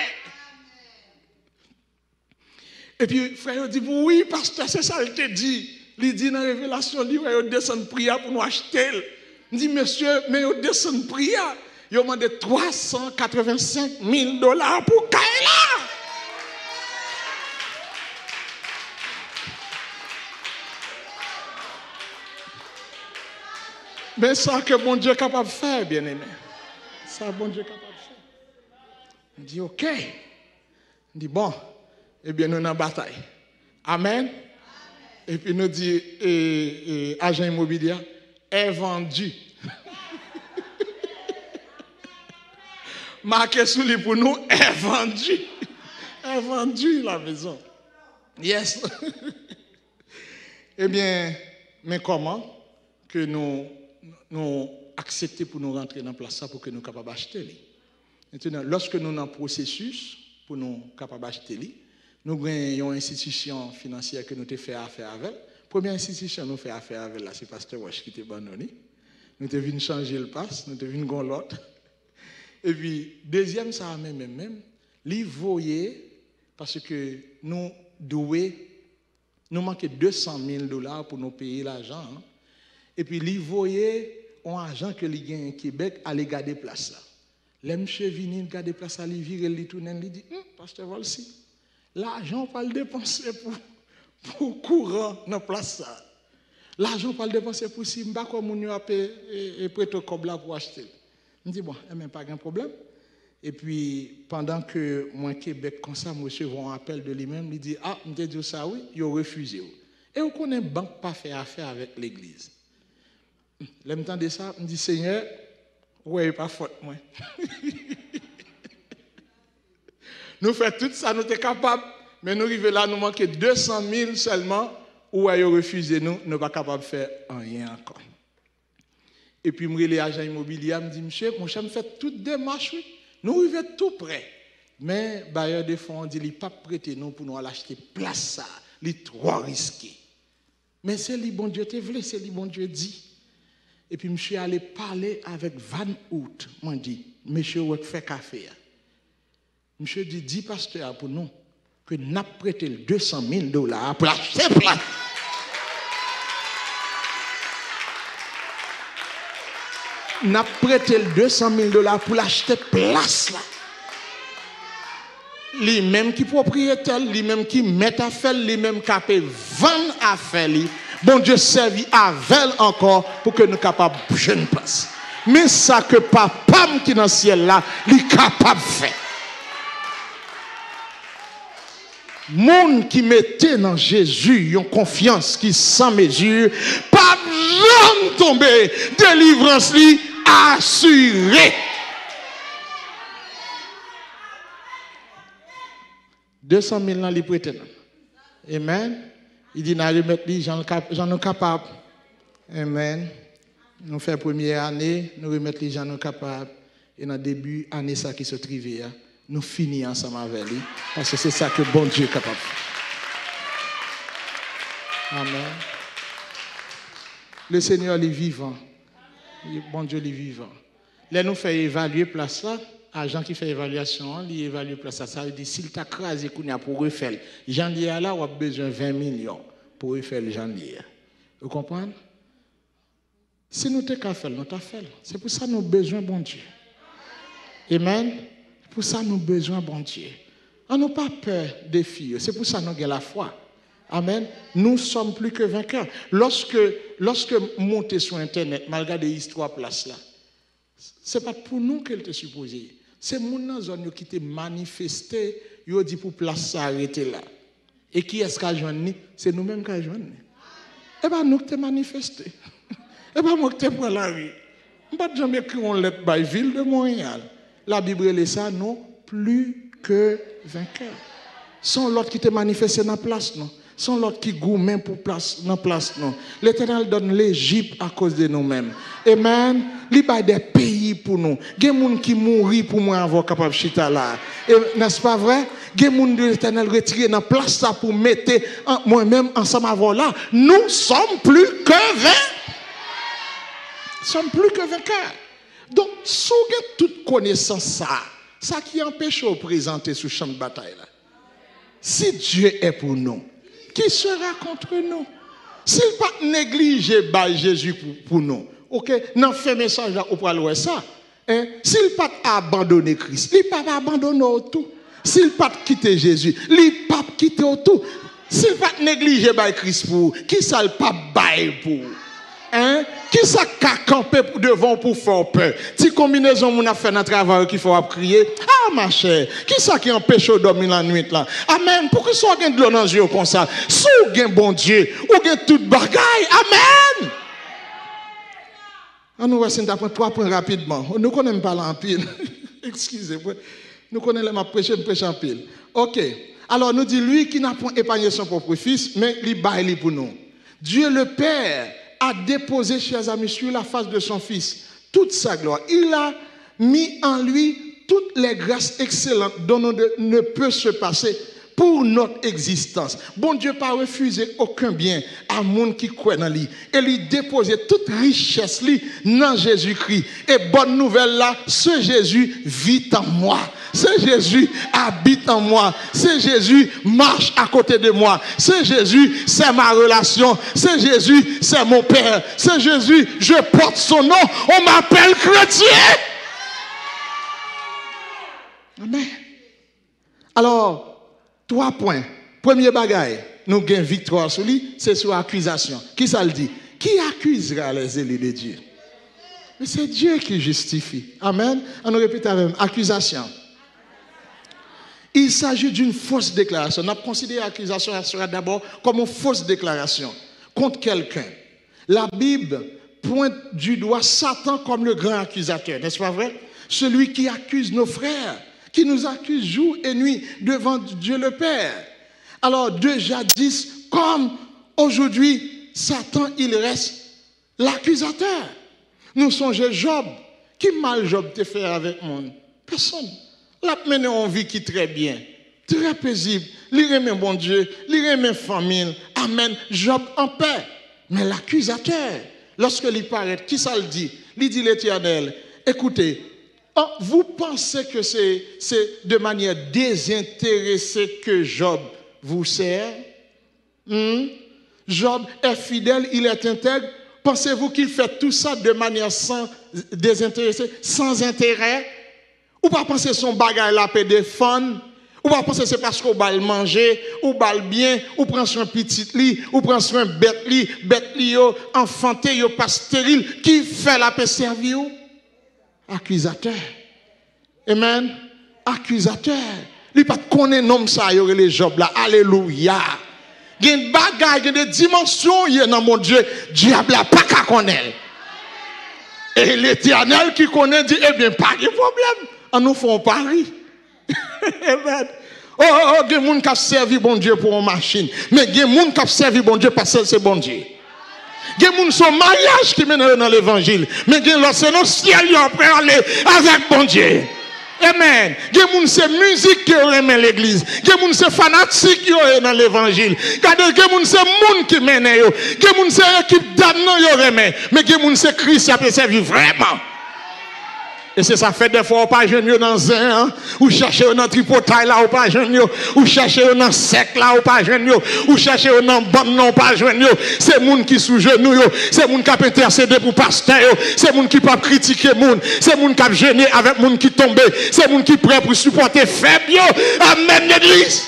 Et puis, frère, dit, oui, pasteur, c'est ça, il te dit. Il dit dans la révélation, il descend de prière pour nous acheter. Il dit, monsieur, mais il descend de prière. Il a demandé $385 000 pour Kaila. Mais ça que mon Dieu est capable de faire, bien aimé. Ça, bon Dieu est capable de faire. Il dit, ok. Il dit, bon, eh bien, nous sommes en bataille. Amen. Et puis, nous dit, agent immobilier, est vendu. Marqué sous lui pour nous, est vendu. Est vendu la maison. Yes. Eh bien, mais comment que nous accepter pour nous rentrer dans la place pour que nous soyons capables d'acheter. Maintenant, lorsque nous sommes dans le processus pour nous capables d'acheter, nous avons une institution financière que nous avons fait affaire avec. La première institution que nous avons fait affaire avec, c'est Pasteur Wash qui était abandonné. Nous avons venu changer le pass, nous avons venu gon l'autre. Et puis, deuxième, ça a même, les voyez, parce que nous manquons $200 000 pour nous payer l'argent. Hein. Et puis, les voyez, un agent que les gagne au Québec, aller garder place là. Les monsieur viennent garder place là, ils virent, ils tournent, ils disent, Pasteur Volsi, l'argent, on va le dépenser pour courant dans la place là. L'argent, on va le dépenser pour si, je comme on a prêté comme là pour acheter. Je dis, bon, il n'y a pas de problème. Et puis, pendant que moi, Québec, comme ça, monsieur, un appel de lui-même, il dit, ah, je dit ça, oui, il a refusé. Et on connaît une banque pas fait affaire avec l'église. L'aime temps de ça, je me dis, Seigneur, ouais, pas faute, moi. Nous faisons tout ça, nous sommes capables, mais nous arrivons là, nous manquons 200 000 seulement, ou ils ont refusé, nous ne sommes pas capables de faire rien encore. Et puis, je les agents immobiliers, je me dis, monsieur, mon cher, me fait toute démarche, oui. Nous arrivons tout près. Mais, bailleur de fonds, on dit, il n'est pas prêté nous pour nous acheter place ça. Il est trop risqué. Mais c'est le bon Dieu te voulait, c'est le bon Dieu dit. Et puis, je suis allé parler avec Van Hout. Moi, je dis, monsieur, vous fait café. Monsieur dit, dis pasteur pour nous que nous avons prêté $200 000 pour acheter place. Nous avons prêté $200 000 pour l'acheter place là. Lui-même qui propriétaire, lui-même qui met à faire, lui-même qui peut vendre à faire, Bon Dieu servit avec encore pour que nous capables de bouger une place. Mais ça que papa qui est dans le ciel là, il est capable de faire. Monde qui mettait dans Jésus une confiance qui sans mesure, pas jamais tomber, délivrance li assurée. 200 000 dans les prêtés. Amen. Il dit, n'a remettre les gens capables. Amen. Nous faisons première année, nous remettons les gens capables. Et dans le début, année ça qui se trivé, nous finissons ensemble avec lui. Parce que c'est ça que bon Dieu est capable. Amen. Le Seigneur est vivant. Bon Dieu est vivant. Là, nous faisons évaluer place là. Agent qui fait évaluation, il évalue place ça. Ça veut dire s'il t'a crasé pour refaire, Jean Lier là, on a besoin de 20 millions pour refaire le Jean Lier. Vous comprenez? Si nous t'avons fait, nous t'avons fait. C'est pour ça que nous avons besoin de bon Dieu. Amen. Pour ça nous avons besoin de bon Dieu. On n'a pas peur des filles. C'est pour ça que nous avons la foi. Amen. Nous sommes plus que vainqueurs. Lorsque montez sur Internet, malgré des histoires place là, ce n'est pas pour nous qu'elle te supposée. C'est mon zone qui t'a manifesté, il dit pour place s'arrêter là. Et qui est-ce qui a joint? C'est nous-mêmes qui a joint. Et bien nous qui t'ai manifesté. Et bien moi qui t'ai pris la rue. Je ne vais pas jamais écrire une lettre par ville de Montréal. La Bible est ça, non, plus que vainqueur. Sans l'autre qui t'a manifesté dans la place, non. Sans l'autre qui gourmet pour place, dans la place, non. L'Éternel donne l'Égypte à cause de nous-mêmes. Amen. Il y a des pays pour nous. Il y a des gens qui mourent pour moi avoir capable de chita là. N'est-ce pas vrai? Il y a des gens de l'Éternel retirés dans la place pour mettre moi-même ensemble avant là. Nous sommes plus que 20. Nous sommes plus que vainqueurs. Donc, si vous avez toute connaissance, ça qui empêche de présenter sur le champ de bataille là. Si Dieu est pour nous, qui sera contre nous? S'il n'a pas négligé Jésus pour nous, ok, dans fait message là, on peut aller ça. S'il n'a pas abandonné Christ, il n'a pas abandonné tout. S'il n'a pas quitté Jésus, il n'a pas quitté tout. S'il n'a pas négligé Christ pour, qui ça le pas bail pour? Qui ça a campé devant pour faire peur? Si combinaison on a fait dans le travail qu'il faut crier, ah ma chère, qui ça qui empêche de dormir la nuit là? Amen. Pourquoi ça gagne de l'eau dans les yeux comme ça? Si vous gagne bon Dieu, ou gagne toute bagaille. Amen. On nous va s'apprendre 3 points rapidement. Nous connaissons pas en pile. Excusez-moi. Nous connaissons ma prêche en pile. OK. Alors nous dit lui qui n'a pas épargné son propre fils, mais il baille pour nous. Dieu le Père a déposé, chers amis, sur la face de son Fils toute sa gloire. Il a mis en lui toutes les grâces excellentes dont on ne peut se passer pour notre existence. Bon Dieu n'a pas refusé aucun bien à monde qui croit dans lui. Et lui déposer toute richesse lui dans Jésus-Christ. Et bonne nouvelle là, ce Jésus vit en moi. Ce Jésus habite en moi. Ce Jésus marche à côté de moi. Ce Jésus, c'est ma relation. Ce Jésus, c'est mon Père. Ce Jésus, je porte son nom. On m'appelle chrétien. Amen. Alors, 3 points. Premier bagaille, nous gagnons victoire sur lui, c'est sur l'accusation. Qui ça le dit? Qui accusera les élus de Dieu? Mais c'est Dieu qui justifie. Amen. On nous répète avec accusation. Il s'agit d'une fausse déclaration. On a considéré l'accusation sera d'abord comme une fausse déclaration contre quelqu'un. La Bible pointe du doigt Satan comme le grand accusateur, n'est-ce pas vrai? Celui qui accuse nos frères, qui nous accuse jour et nuit devant Dieu le Père. Alors, de jadis, comme aujourd'hui, Satan, il reste l'accusateur. Nous songeons Job. Qui mal Job te fait avec moi? Personne. L'a mené en vie qui très bien, très paisible. Il remet bon Dieu, il remet famille. Amen. Job en paix. Mais l'accusateur, lorsque il paraît, qui ça le dit? Il dit l'Éternel, écoutez, vous pensez que c'est de manière désintéressée que Job vous sert? Job est fidèle, il est intègre. Pensez-vous qu'il fait tout ça de manière sans désintéressée, sans intérêt? Ou pas penser son bagage là peut défendre? Ou pas penser c'est parce qu'on va le manger, ou va le bien, ou prend soin petit lit, ou prend soin bête li yo, enfanté yo pas stérile, qui fait la paix servir? Accusateur. Amen. Accusateur. Lui pas connaît nom ça yo les Job là. Alléluia. Il y a une bagaille, il y a des dimensions dans mon Dieu, diable n'a pas qu'à connaître. Et l'Éternel qui connaît dit, eh bien, pas de problème, on nous fait un pari. Amen. Oh, il y a des gens qui ont servi bon Dieu pour une machine, mais il y a des gens qui ont servi bon Dieu parce que c'est bon Dieu. Il y a des gens qui sont mariage qui mènent dans l'évangile, mais il y a des gens qui sont ciel qui ont aller avec bon Dieu. Amen. Il y a des gens qui sont musique qui aiment l'église. Il y a des gens qui sont fanatiques qui ont dans l'évangile. Il y a des gens qui sont gens qui mènent. Il y a des gens qui sont équipe d'âme qui aiment. Mais il y a des gens qui sont Christ qui servi vraiment. Et c'est ça fait des fois, on pas jeune dans un, ou chercher dans tripotail là, ou pas jeune, ou chercher dans sec là, ou pas jeune, ou chercher dans bande non pas jeune. C'est moun qui sous genou, c'est moun qui a intercédé pour pasteur, c'est moun qui pas critiquer moun, c'est moun qui a gêné avec moun qui tombe, c'est moun qui prêt pour supporter faible. Amen l'église.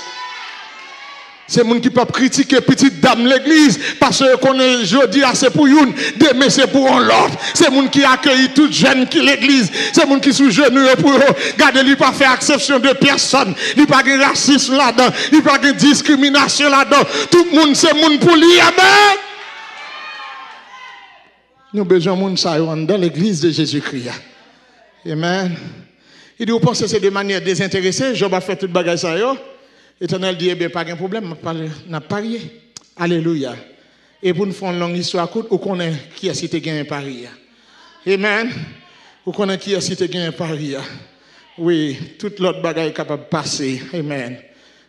C'est moun qui peut critiquer petite dame l'église parce que qu'on est jeudi c'est pour une, demain c'est pour l'autre. C'est moun qui accueille toute jeune qui l'église. C'est moun qui sous genou pour eux. Gardez lui pas faire exception de personne. Il pas de racisme là-dedans, il pas de discrimination là-dedans. Tout le monde c'est moun pour lui. Amen. Nous besoin moun ça dans l'église de Jésus-Christ. Amen. Il dit vous pensez que c'est de manière désintéressée, Job a fait toute bagage ça yo. L'Éternel dit, eh bien, pas de problème, on a parié. Alléluia. Et pour nous faire une longue histoire courte, on connaît qui a cité gagné un pari. Amen. On connaît qui a cité gagné un pari. Oui, toute l'autre bagaille est capable de passer. Amen.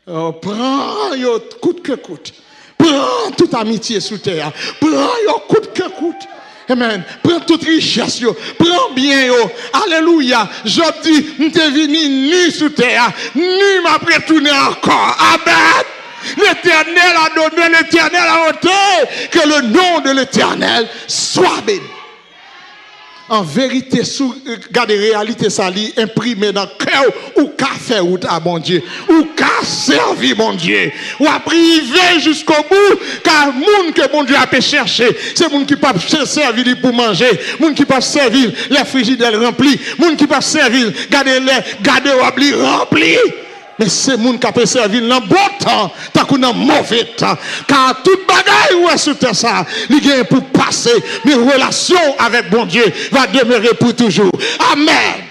Prends yo coûte que coûte. Prends toute amitié sous terre. Prends yo coûte que coûte. Amen. Prends toute richesse, yo. Prends bien, yo. Alléluia. Job dit, nous t'es venu nu sous terre, nu m'a retourné encore. Amen. L'Éternel a donné, l'Éternel a ôté. Que le nom de l'Éternel soit béni. En vérité, regardez la réalité, ça lit imprimé dans le cœur, ou qu'a fait ou à bon Dieu, ou qu'a servi mon Dieu, ou a privé jusqu'au bout, car moun que bon Dieu a pu chercher, c'est moun qui peut servir pour manger, moun qui peut servir les frigidaires remplis, moun qui peut servir, garder les remplis. Mais c'est moun qui peut servir dans le bon temps, tant qu'on dans le mauvais temps. Car toute bagaille ou est sous terre ça, il y a pour passer, mais relation avec bon Dieu va demeurer pour toujours. Amen.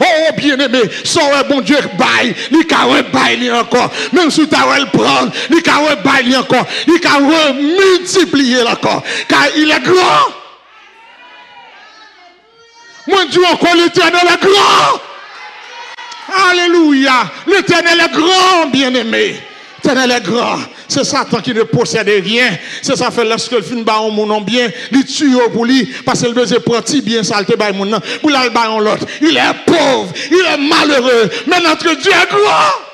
Oh bien-aimé, son bon Dieu baille, il ka baille encore. Même si tu as le prendre, il ka baille encore. Il ka multiplier encore. Car il est grand. Mon Dieu encore l'Éternel est grand. Alléluia. L'Éternel est grand, bien-aimé. L'Éternel est grand. C'est Satan qui ne possède rien. C'est ça fait lorsque le film bat un monde bien, il tue pour lui, parce que le besoin prend bien saleté par mon nom, pour l'al bat l'autre. Il est pauvre, il est malheureux, mais notre Dieu est grand.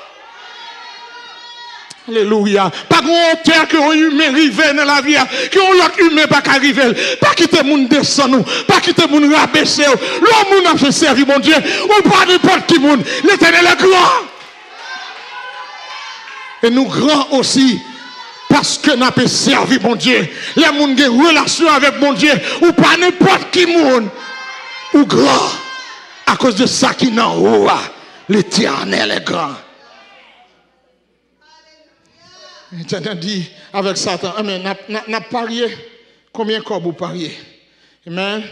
Alléluia. Pas qu'on hauteur que on humain rive dans la vie, que on l'autre humain pas qu'arriver, pas quitter moun descend nous, pas quitter moun rabaisser. L'homme moun a fait servir mon Dieu, ou pas n'importe qui moun. L'Éternel est grand. Et nous grands aussi, parce que nous avons servi mon Dieu. Les moun qui ont relation avec mon Dieu, ou pas n'importe qui moun, ou grand. À cause de ça qui n'en haut, l'Éternel est grand. L'Éternel dit avec Satan, amen, n'a parié, combien de corps vous pariez? Amen.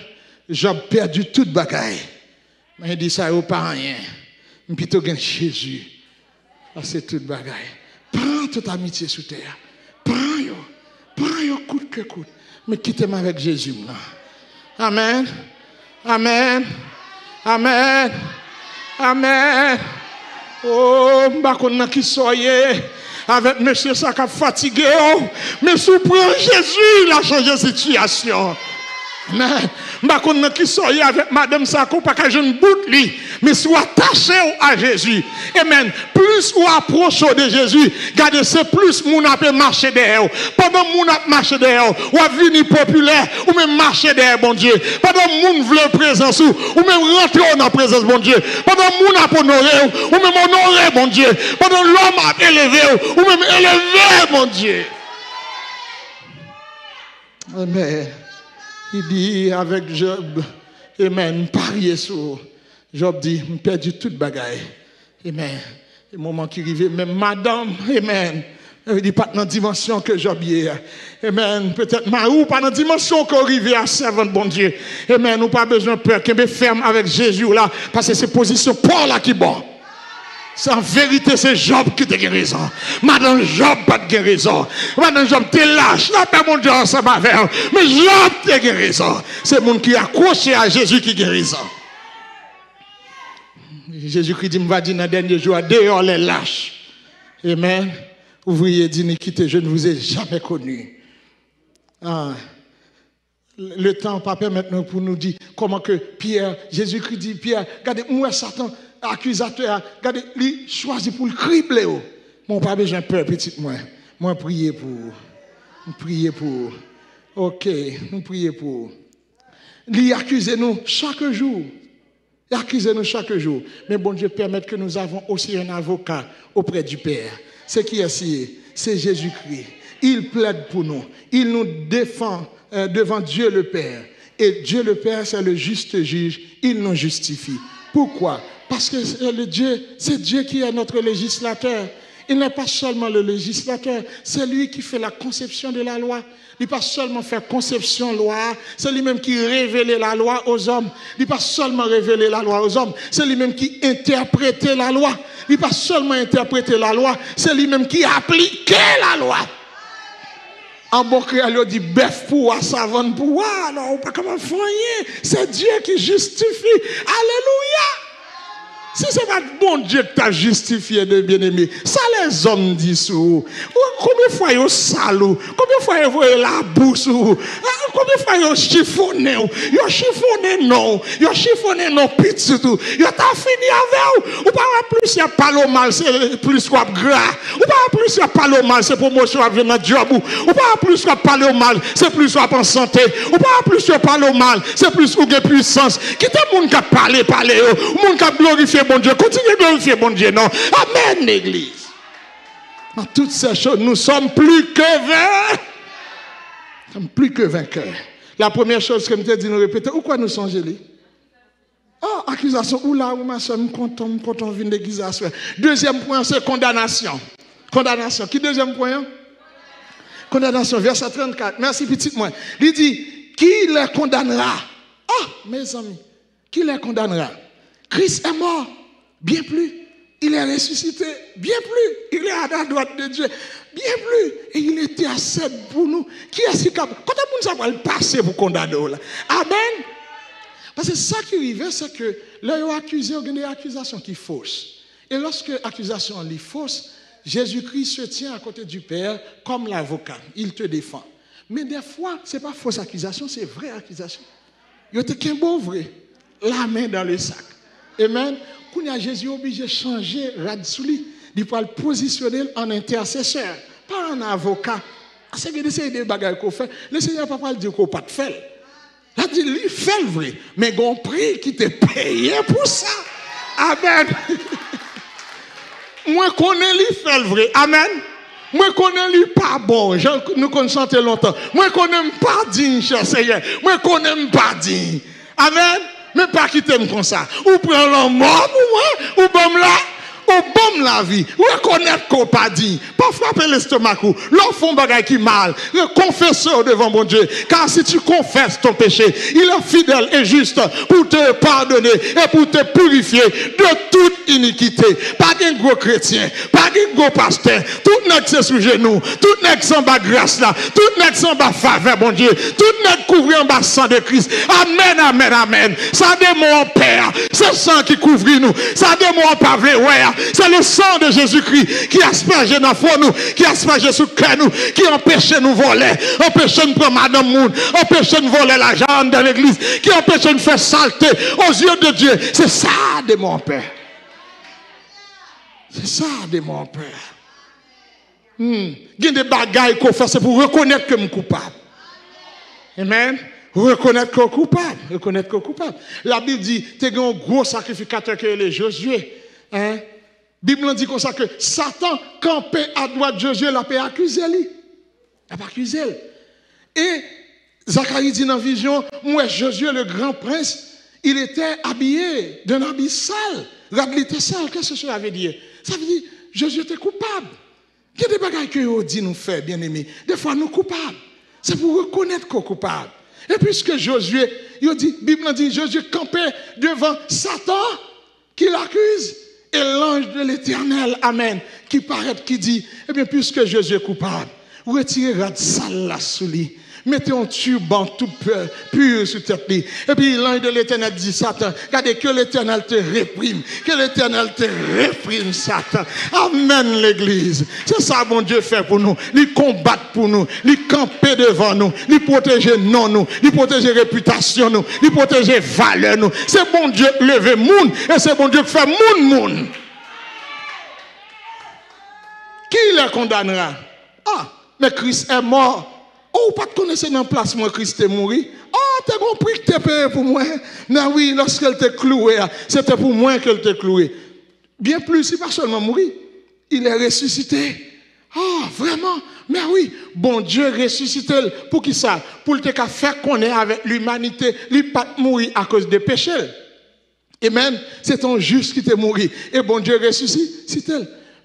J'ai perdu toute bagaille. Mais il dit ça, il n'y a pas rien. Mais plutôt que Jésus. C'est toute bagaille. Prends toute amitié sous terre. Prends yo coûte que coûte. Mais quittez-moi avec Jésus. Là. Amen. Amen. Amen. Amen. Oh, m'bakonna qui soyez. Avec monsieur ça qui a fatigué, mais sous prend Jésus, il a changé la situation. Mais, qui soyez avec madame Sako, pas qu'à jeune bout lui. Mais si vous attachez à Jésus, amen, plus vous approchez de Jésus, regardez, c'est plus vous avez marché derrière. Pendant que vous avez marché derrière, vous avez venu populaire, ou même marché derrière, bon Dieu. Pendant que vous voulez présence, ou même rentrer dans la présence, bon Dieu. Pendant que vous avez honoré, ou même honoré, bon Dieu. Pendant que l'homme a élevé, ou même élevé, mon Dieu. Amen. Il dit avec Job, amen, parier sur. Job dit, je perdu toute bagaille. Amen. Le moment qui arrive, même madame, amen. Il dit, pas dans la dimension que Job y est. Amen. Peut-être, ou pas dans la dimension qu'on arrive à servant, bon Dieu. Amen. Nous pas besoin de peur, qu'il est ferme avec Jésus là, parce que c'est position Paul là qui est bon. C'est en vérité, c'est Job qui te guérison. Madame Job pas de guérison. Madame Job te lâche. Là, pas mon Dieu ensemble avec. Mais Job te guérison. C'est le monde qui est accroché à Jésus qui guérison. Jésus-Christ dit, va dire dans le dernier jour, dehors les lâches. Amen. Ouvrier d'iniquité, je ne vous ai jamais connu. Ah. Le temps pas maintenant pour nous dire comment que Pierre, Jésus-Christ dit, Pierre, regardez, moi, Satan, accusateur, regardez, lui choisit pour le cribler. Mon pas besoin de peur, petite moi. Moi, prier pour. Ok, nous prions pour. Lui accusez nous chaque jour. Accusez-nous chaque jour. Mais bon Dieu permet que nous avons aussi un avocat auprès du Père. C'est qui est? C'est Jésus-Christ. Il plaide pour nous. Il nous défend devant Dieu le Père. Et Dieu le Père, c'est le juste juge. Il nous justifie. Pourquoi? Parce que c'est Dieu qui est notre législateur. Il n'est pas seulement le législateur, c'est lui qui fait la conception de la loi. Il n'est pas seulement faire conception loi, c'est lui-même qui révèle la loi aux hommes. Il n'est pas seulement révéler la loi aux hommes, c'est lui-même qui interprète la loi. Il n'est pas seulement interpréter la loi, c'est lui-même qui applique la loi. En bon créole, dit bœuf pour savane pour alors on pas comment faire. C'est Dieu qui justifie. Alléluia. Si ce n'est pas bon Dieu qui t'a justifié de bien-aimé, ça les hommes disent sous. Combien de fois ils salou? Combien de fois ils voient la bouche? Combien de fois ils chiffonné? Ils chiffonné non. Ils chiffonné non petit tout. Ils t'ont fini avec vous. Ou pas plus il y a pas le mal, c'est plus quoi gras. Ou pas plus il y a pas le mal, c'est promotion à venir dans job. Ou pas plus il y a pas le mal, c'est plus quoi en santé. Ou pas plus il y a pas le mal, c'est plus ou de puissance. Qui te monde qui parler, monde qui glorifier bon Dieu, continuez de glorifier bon Dieu, non? Amen, l'église. Dans toutes ces choses, nous sommes plus que vainqueurs. Nous sommes plus que vainqueurs. La première chose que je me dis, nous répéter, ou quoi nous sommes gelés? Oh, accusation, ou là, ou ma soeur, je suis content de venir l'église à soir. Deuxième point, c'est condamnation. Condamnation. Qui deuxième point? Condamnation, verset 34. Merci, petite moi. Il dit, qui les condamnera? Ah, mes amis, qui les condamnera? Christ est mort, bien plus. Il est ressuscité, bien plus. Il est à la droite de Dieu, bien plus. Et il était assez pour nous. Qui est-ce qui a... Quand on va le passer pour condamner là? Amen. Parce que ça qui arrive, c'est que là, ils ont accusé, il y a des accusations qui faussent. Et lorsque l'accusation est fausse, Jésus-Christ se tient à côté du Père comme l'avocat. Il te défend. Mais des fois, ce n'est pas fausse accusation, c'est vraie accusation. Il y a qu'un beau vrai. La main dans le sac. Amen. Quand Jésus est obligé de changer Radsouli, il peut le positionner en intercesseur, pas en avocat. C'est que des bagages qu'on fait. Le Seigneur ne peut pas dire qu'on n'a pas de fait. Il a dit, il fait le vrai. Mais il y a un prix qui te paye pour ça. Amen. Moi, je connais lui fait le vrai. Amen. Moi, je connais lui pas bon. Nous connaissons longtemps. Moi, je connais pas digne, cher Seigneur. Moi, je connais pas digne. Amen. Mais pas quitter comme ça. Ou prendre l'homme mort pour moi, ou bon là, ou bon la vie. Reconnaître qu'on pas dit. Pas frapper l'estomac ou. L'homme font bagaille qui mal. Confesser devant mon Dieu. Car si tu confesses ton péché, il est fidèle et juste pour te pardonner et pour te purifier de toute iniquité, pas de gros chrétien, pas de gros pasteur, tout n'est que sous genoux, tout n'est que sans bas grâce là, tout n'est que sans bas faveur, bon Dieu, tout n'est que couvert en bas sang de Christ. Amen, amen, amen. Ça démon Père, c'est le sang qui couvre nous, ça démon pas vrai, c'est le sang de Jésus-Christ qui asperge dans nous, qui asperge sous cœur nous, qui empêche nous voler, empêche nous prendre madame monde, empêche nous voler l'argent dans l'église, qui empêche nous faire saleté aux yeux de Dieu. C'est ça de mon Père. C'est ça de mon Père. Il y a des bagailles qu'on fait, c'est pour reconnaître que je suis coupable. Amen. Reconnaître qu'on est coupable. Reconnaître qu'on est coupable. La Bible dit, tu es un gros sacrificateur que est Josué. Hein? La Bible dit comme ça que Satan campait à droite de Josué, l'a pas accusé. Il n'a pas accusé. Et Zacharie dit dans la vision, moi Josué le grand prince, il était habillé d'un habit sale. Il était sale. Qu'est-ce que cela veut dire? Ça veut dire, Josué était coupable. Il y a des bagages que vous dit nous faire, bien aimés. Des fois, nous coupables. C'est pour reconnaître qu'on est coupable. Et puisque Josué, la Bible dit, Josué campait devant Satan qui l'accuse. Et l'ange de l'Éternel, amen, qui paraît, qui dit, eh bien, puisque Josué est coupable, retirez la salle là sous lui. Mettez un turban tout pur sur tête. Et puis l'ange de l'Éternel dit, Satan, regardez que l'Éternel te réprime. Que l'Éternel te réprime, Satan. Amen, l'Église. C'est ça, mon Dieu, fait pour nous. Il combat pour nous. Il camper devant nous. Il protéger non nous. Il protéger réputation nous. Il protéger valeur nous. C'est bon Dieu lever moun. Et c'est bon Dieu qui fait moun. Qui les condamnera? Ah, mais Christ est mort. Oh, pas de connaître dans le placement Christ est mort. Oh, t'as compris que t'es payé pour moi. Mais oui, lorsqu'elle t'a cloué, c'était pour moi qu'elle t'a cloué. Bien plus, il n'est pas seulement mort, il est ressuscité. Oh, vraiment? Mais oui, bon Dieu ressuscité pour qui ça? Pour te faire connaître avec l'humanité, il n'est pas mort à cause des péchés. Et même, c'est un juste qui t'est mort. Et bon Dieu ressuscité.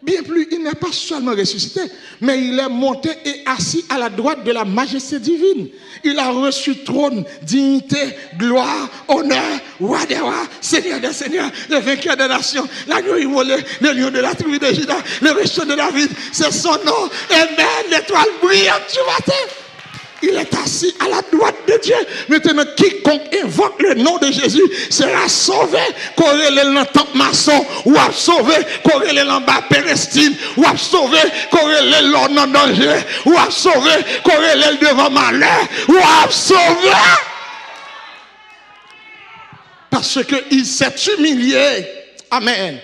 Bien plus, il n'est pas seulement ressuscité, mais il est monté et assis à la droite de la majesté divine. Il a reçu trône, dignité, gloire, honneur, roi des rois, seigneur des seigneurs, le vainqueur des nations, l'agneau immolé, le lion de la tribu de Juda, le riche de David. C'est son nom. Amen, l'étoile brillante du matin. Il est assis à la droite de Dieu. Maintenant, quiconque invoque le nom de Jésus sera sauvé. Corrélé dans temple maçon, ou a sauvé. Corrélé dans bas Palestine, ou a sauvé. Corrélé l'homme en danger, ou a sauvé. Corrélé devant malheur, ou a sauvé. Parce qu'il s'est humilié. Amen.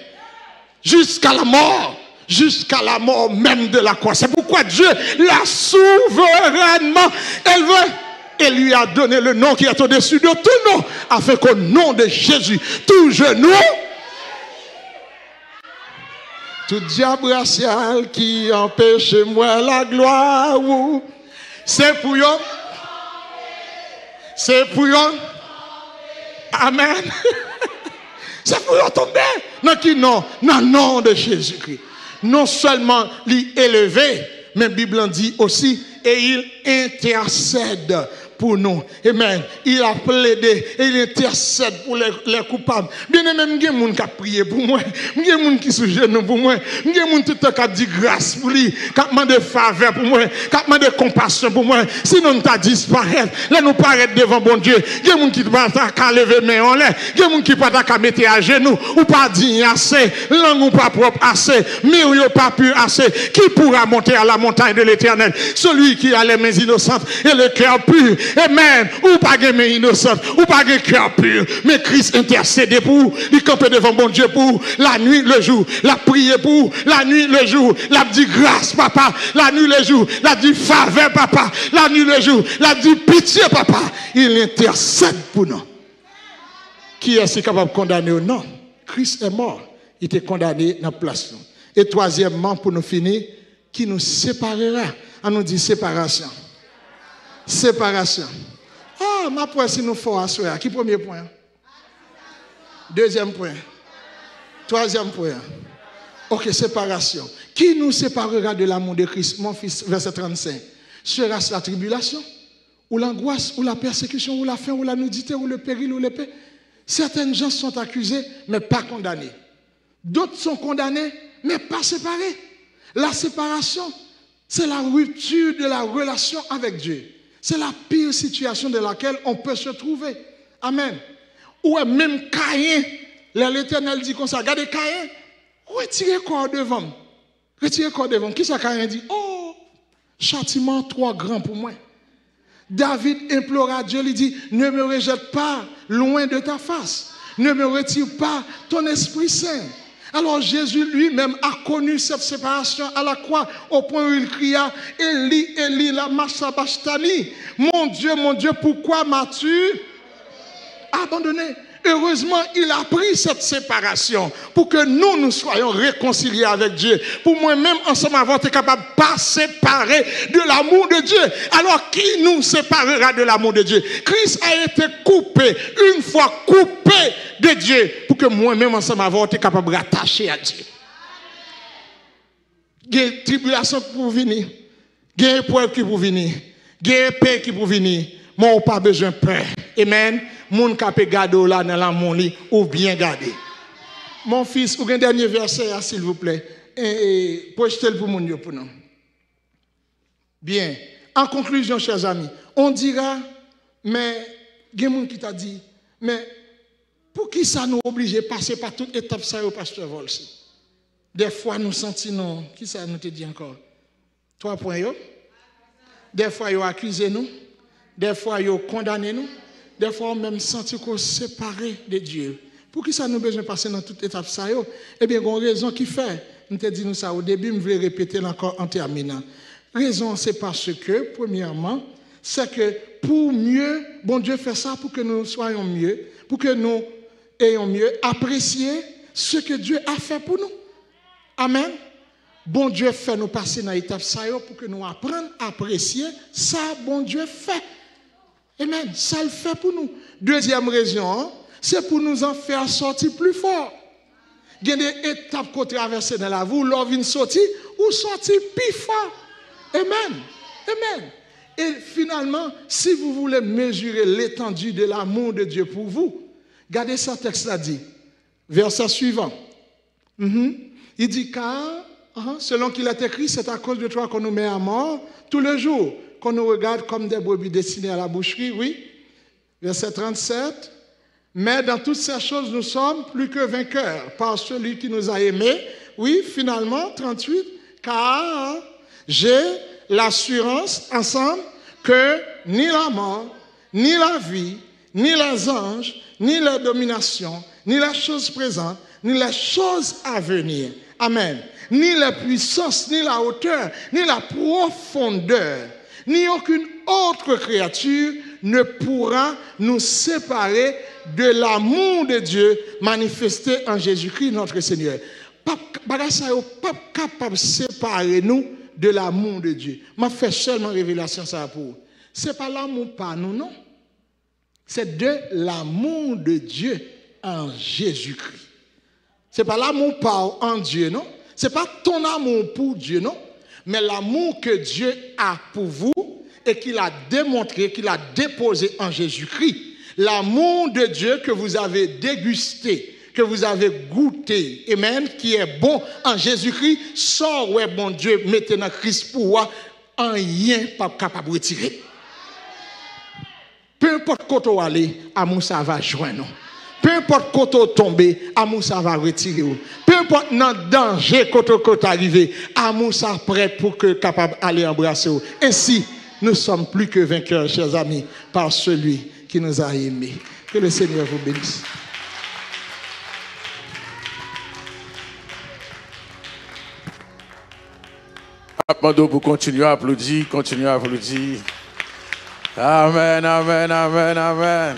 Jusqu'à la mort. Jusqu'à la mort même de la croix. C'est pourquoi Dieu l'a souverainement élevé et lui a donné le nom qui est au-dessus de tout nom, afin qu'au nom de Jésus, tout genou, tout diable racial qui empêche moi la gloire, c'est pour eux. C'est pour eux. Amen. C'est pour eux tomber. Non, qui non? Dans le nom de Jésus-Christ. Non seulement l'élevé, mais la Bible dit aussi, et il intercède pour nous. Amen. Il a plaidé et il intercède pour les coupables. Bien aimé, il y a des gens qui ont prié pour moi. Il y a des gens qui sont genoux pour moi. Il y a des gens qui ont dit grâce pour lui, qui ont demandé faveur pour moi, qui ont demandé compassion pour moi. Sinon, nous avons disparu. Là, nous paraît devant bon Dieu. Il y a des gens qui ne peuvent pas lever mes mains en l'air. Il y a des gens qui ne peuvent pas mettre à genoux. Ou pas dire assez. Langue ou pas propre assez. Mire ou pas pur assez. Qui pourra monter à la montagne de l'Éternel? Celui qui a les mains innocentes et le cœur pur. Amen. Ou pas de main innocente, ou pas de cœur pur. Mais Christ intercède pour vous. Il campait devant bon Dieu pour vous. La nuit, le jour. La prié pour vous. La nuit, le jour. La dit grâce, papa. La nuit, le jour. La dit faveur, papa. La nuit, le jour. La dit pitié, papa. Il intercède pour nous. Qui est-ce capable de condamner ou non? Christ est mort. Il était condamné dans la place. Et troisièmement, pour nous finir, qui nous séparera? On nous dit séparation. Séparation. Ah, ma point si nous faisons à soi. Qui premier point? Deuxième point. Troisième point. Ok, séparation. Qui nous séparera de l'amour de Christ? Mon fils, verset 35. Sera-ce la tribulation? Ou l'angoisse? Ou la persécution? Ou la faim? Ou la nudité? Ou le péril? Ou l'épée? Certaines gens sont accusés, mais pas condamnés. D'autres sont condamnés, mais pas séparés. La séparation, c'est la rupture de la relation avec Dieu. C'est la pire situation dans laquelle on peut se trouver. Amen. Ou même Caïn, l'Éternel dit comme ça, regardez Caïn, retirez corps devant. Retirez corps devant. Qui ça Caïn dit? Oh, châtiment trop grand pour moi. David implora Dieu, lui dit, ne me rejette pas loin de ta face. Ne me retire pas ton Esprit Saint. Alors Jésus lui-même a connu cette séparation à la croix au point où il cria, Eli, Eli, lama sabachthani. Mon Dieu, pourquoi m'as-tu abandonné? Heureusement, il a pris cette séparation pour que nous soyons réconciliés avec Dieu. Pour moi-même, ensemble, avons été capables de pas séparer de l'amour de Dieu. Alors, qui nous séparera de l'amour de Dieu? Christ a été coupé, une fois coupé de Dieu, pour que moi-même, ensemble, avons été capables de rattacher à Dieu. Il y a des tribulations qui pour venir, il y a des épreuves qui pour venir, il y a des paix qui pour venir. Moi, on n'a pas besoin de peur. Amen. Moun ka pe gade là dans l'amour li ou bien garder. Mon fils, ou un dernier verset s'il vous plaît. Projetez-le pour mon Dieu pour nous. Bien. En conclusion, chers amis, on dira, mais il y a des gens qui t'a dit, mais pour qui ça nous oblige de passer par toute étape ça au pasteur Volsi? Des fois nous sentons, qui ça nous te dit encore? 3 points yo. Des fois ils accusent nous, des fois ils condamnent nous. Des fois, on même senti qu'on est séparé de Dieu. Pour qui ça nous besoin de passer dans toute étape ça? Eh bien, il y a une raison qui fait. Je te dis ça au début, je vais répéter encore en terminant. Raison, c'est parce que, premièrement, c'est que pour mieux, bon Dieu fait ça pour que nous soyons mieux, pour que nous ayons mieux apprécié ce que Dieu a fait pour nous. Amen. Bon Dieu fait nous passer dans l'étape ça pour que nous apprenions à apprécier ça, bon Dieu fait. Amen. Ça le fait pour nous. Deuxième raison, c'est pour nous en faire sortir plus fort. Il y a des étapes qu'on traverse dans la vie où l'on vient sortir ou sortir plus fort. Amen. Amen. Et finalement, si vous voulez mesurer l'étendue de l'amour de Dieu pour vous, regardez ce texte-là dit. Verset suivant. Il dit car, selon qu'il est écrit, c'est à cause de toi qu'on nous met à mort tous les jours. Qu'on nous regarde comme des brebis destinées à la boucherie, oui. Verset 37. Mais dans toutes ces choses, nous sommes plus que vainqueurs par celui qui nous a aimés. Oui, finalement, 38. Car j'ai l'assurance ensemble que ni la mort, ni la vie, ni les anges, ni les dominations, ni les choses présentes, ni les choses à venir. Amen. Ni la puissance, ni la hauteur, ni la profondeur, ni aucune autre créature ne pourra nous séparer de l'amour de Dieu manifesté en Jésus-Christ notre Seigneur. Pas capable de séparer nous de l'amour de Dieu. Je fais seulement révélation ça pour. Ce n'est pas l'amour par nous, non. C'est de l'amour de Dieu en Jésus-Christ. Ce n'est pas l'amour par en Dieu, non. Ce n'est pas ton amour pour Dieu, non. Mais l'amour que Dieu a pour vous et qu'il a démontré, qu'il a déposé en Jésus-Christ. L'amour de Dieu que vous avez dégusté, que vous avez goûté, amen, qui est bon en Jésus-Christ, sort, ouais, bon Dieu, mettez dans Christ pour moi, en rien pas capable de retirer. Peu importe quand on aller, amour ça va joindre. Peu importe quand on tombe, amour ça va retirer. Peu importe dans le danger quand on arrive, amour ça prêt pour que capable d'aller embrasser. Ainsi, nous sommes plus que vainqueurs, chers amis, par celui qui nous a aimés. Que le Seigneur vous bénisse. Mando pour continuer à applaudir, continuer à applaudir. Amen, amen, amen, amen.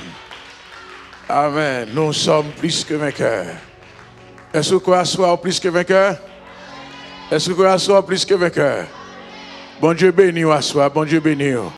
Amen. Nous sommes plus que vainqueurs. Est-ce qu'on a soir plus que vainqueurs? Est-ce qu'on a soir plus que vainqueurs? Bon Dieu béni, à soir. Bon Dieu béni.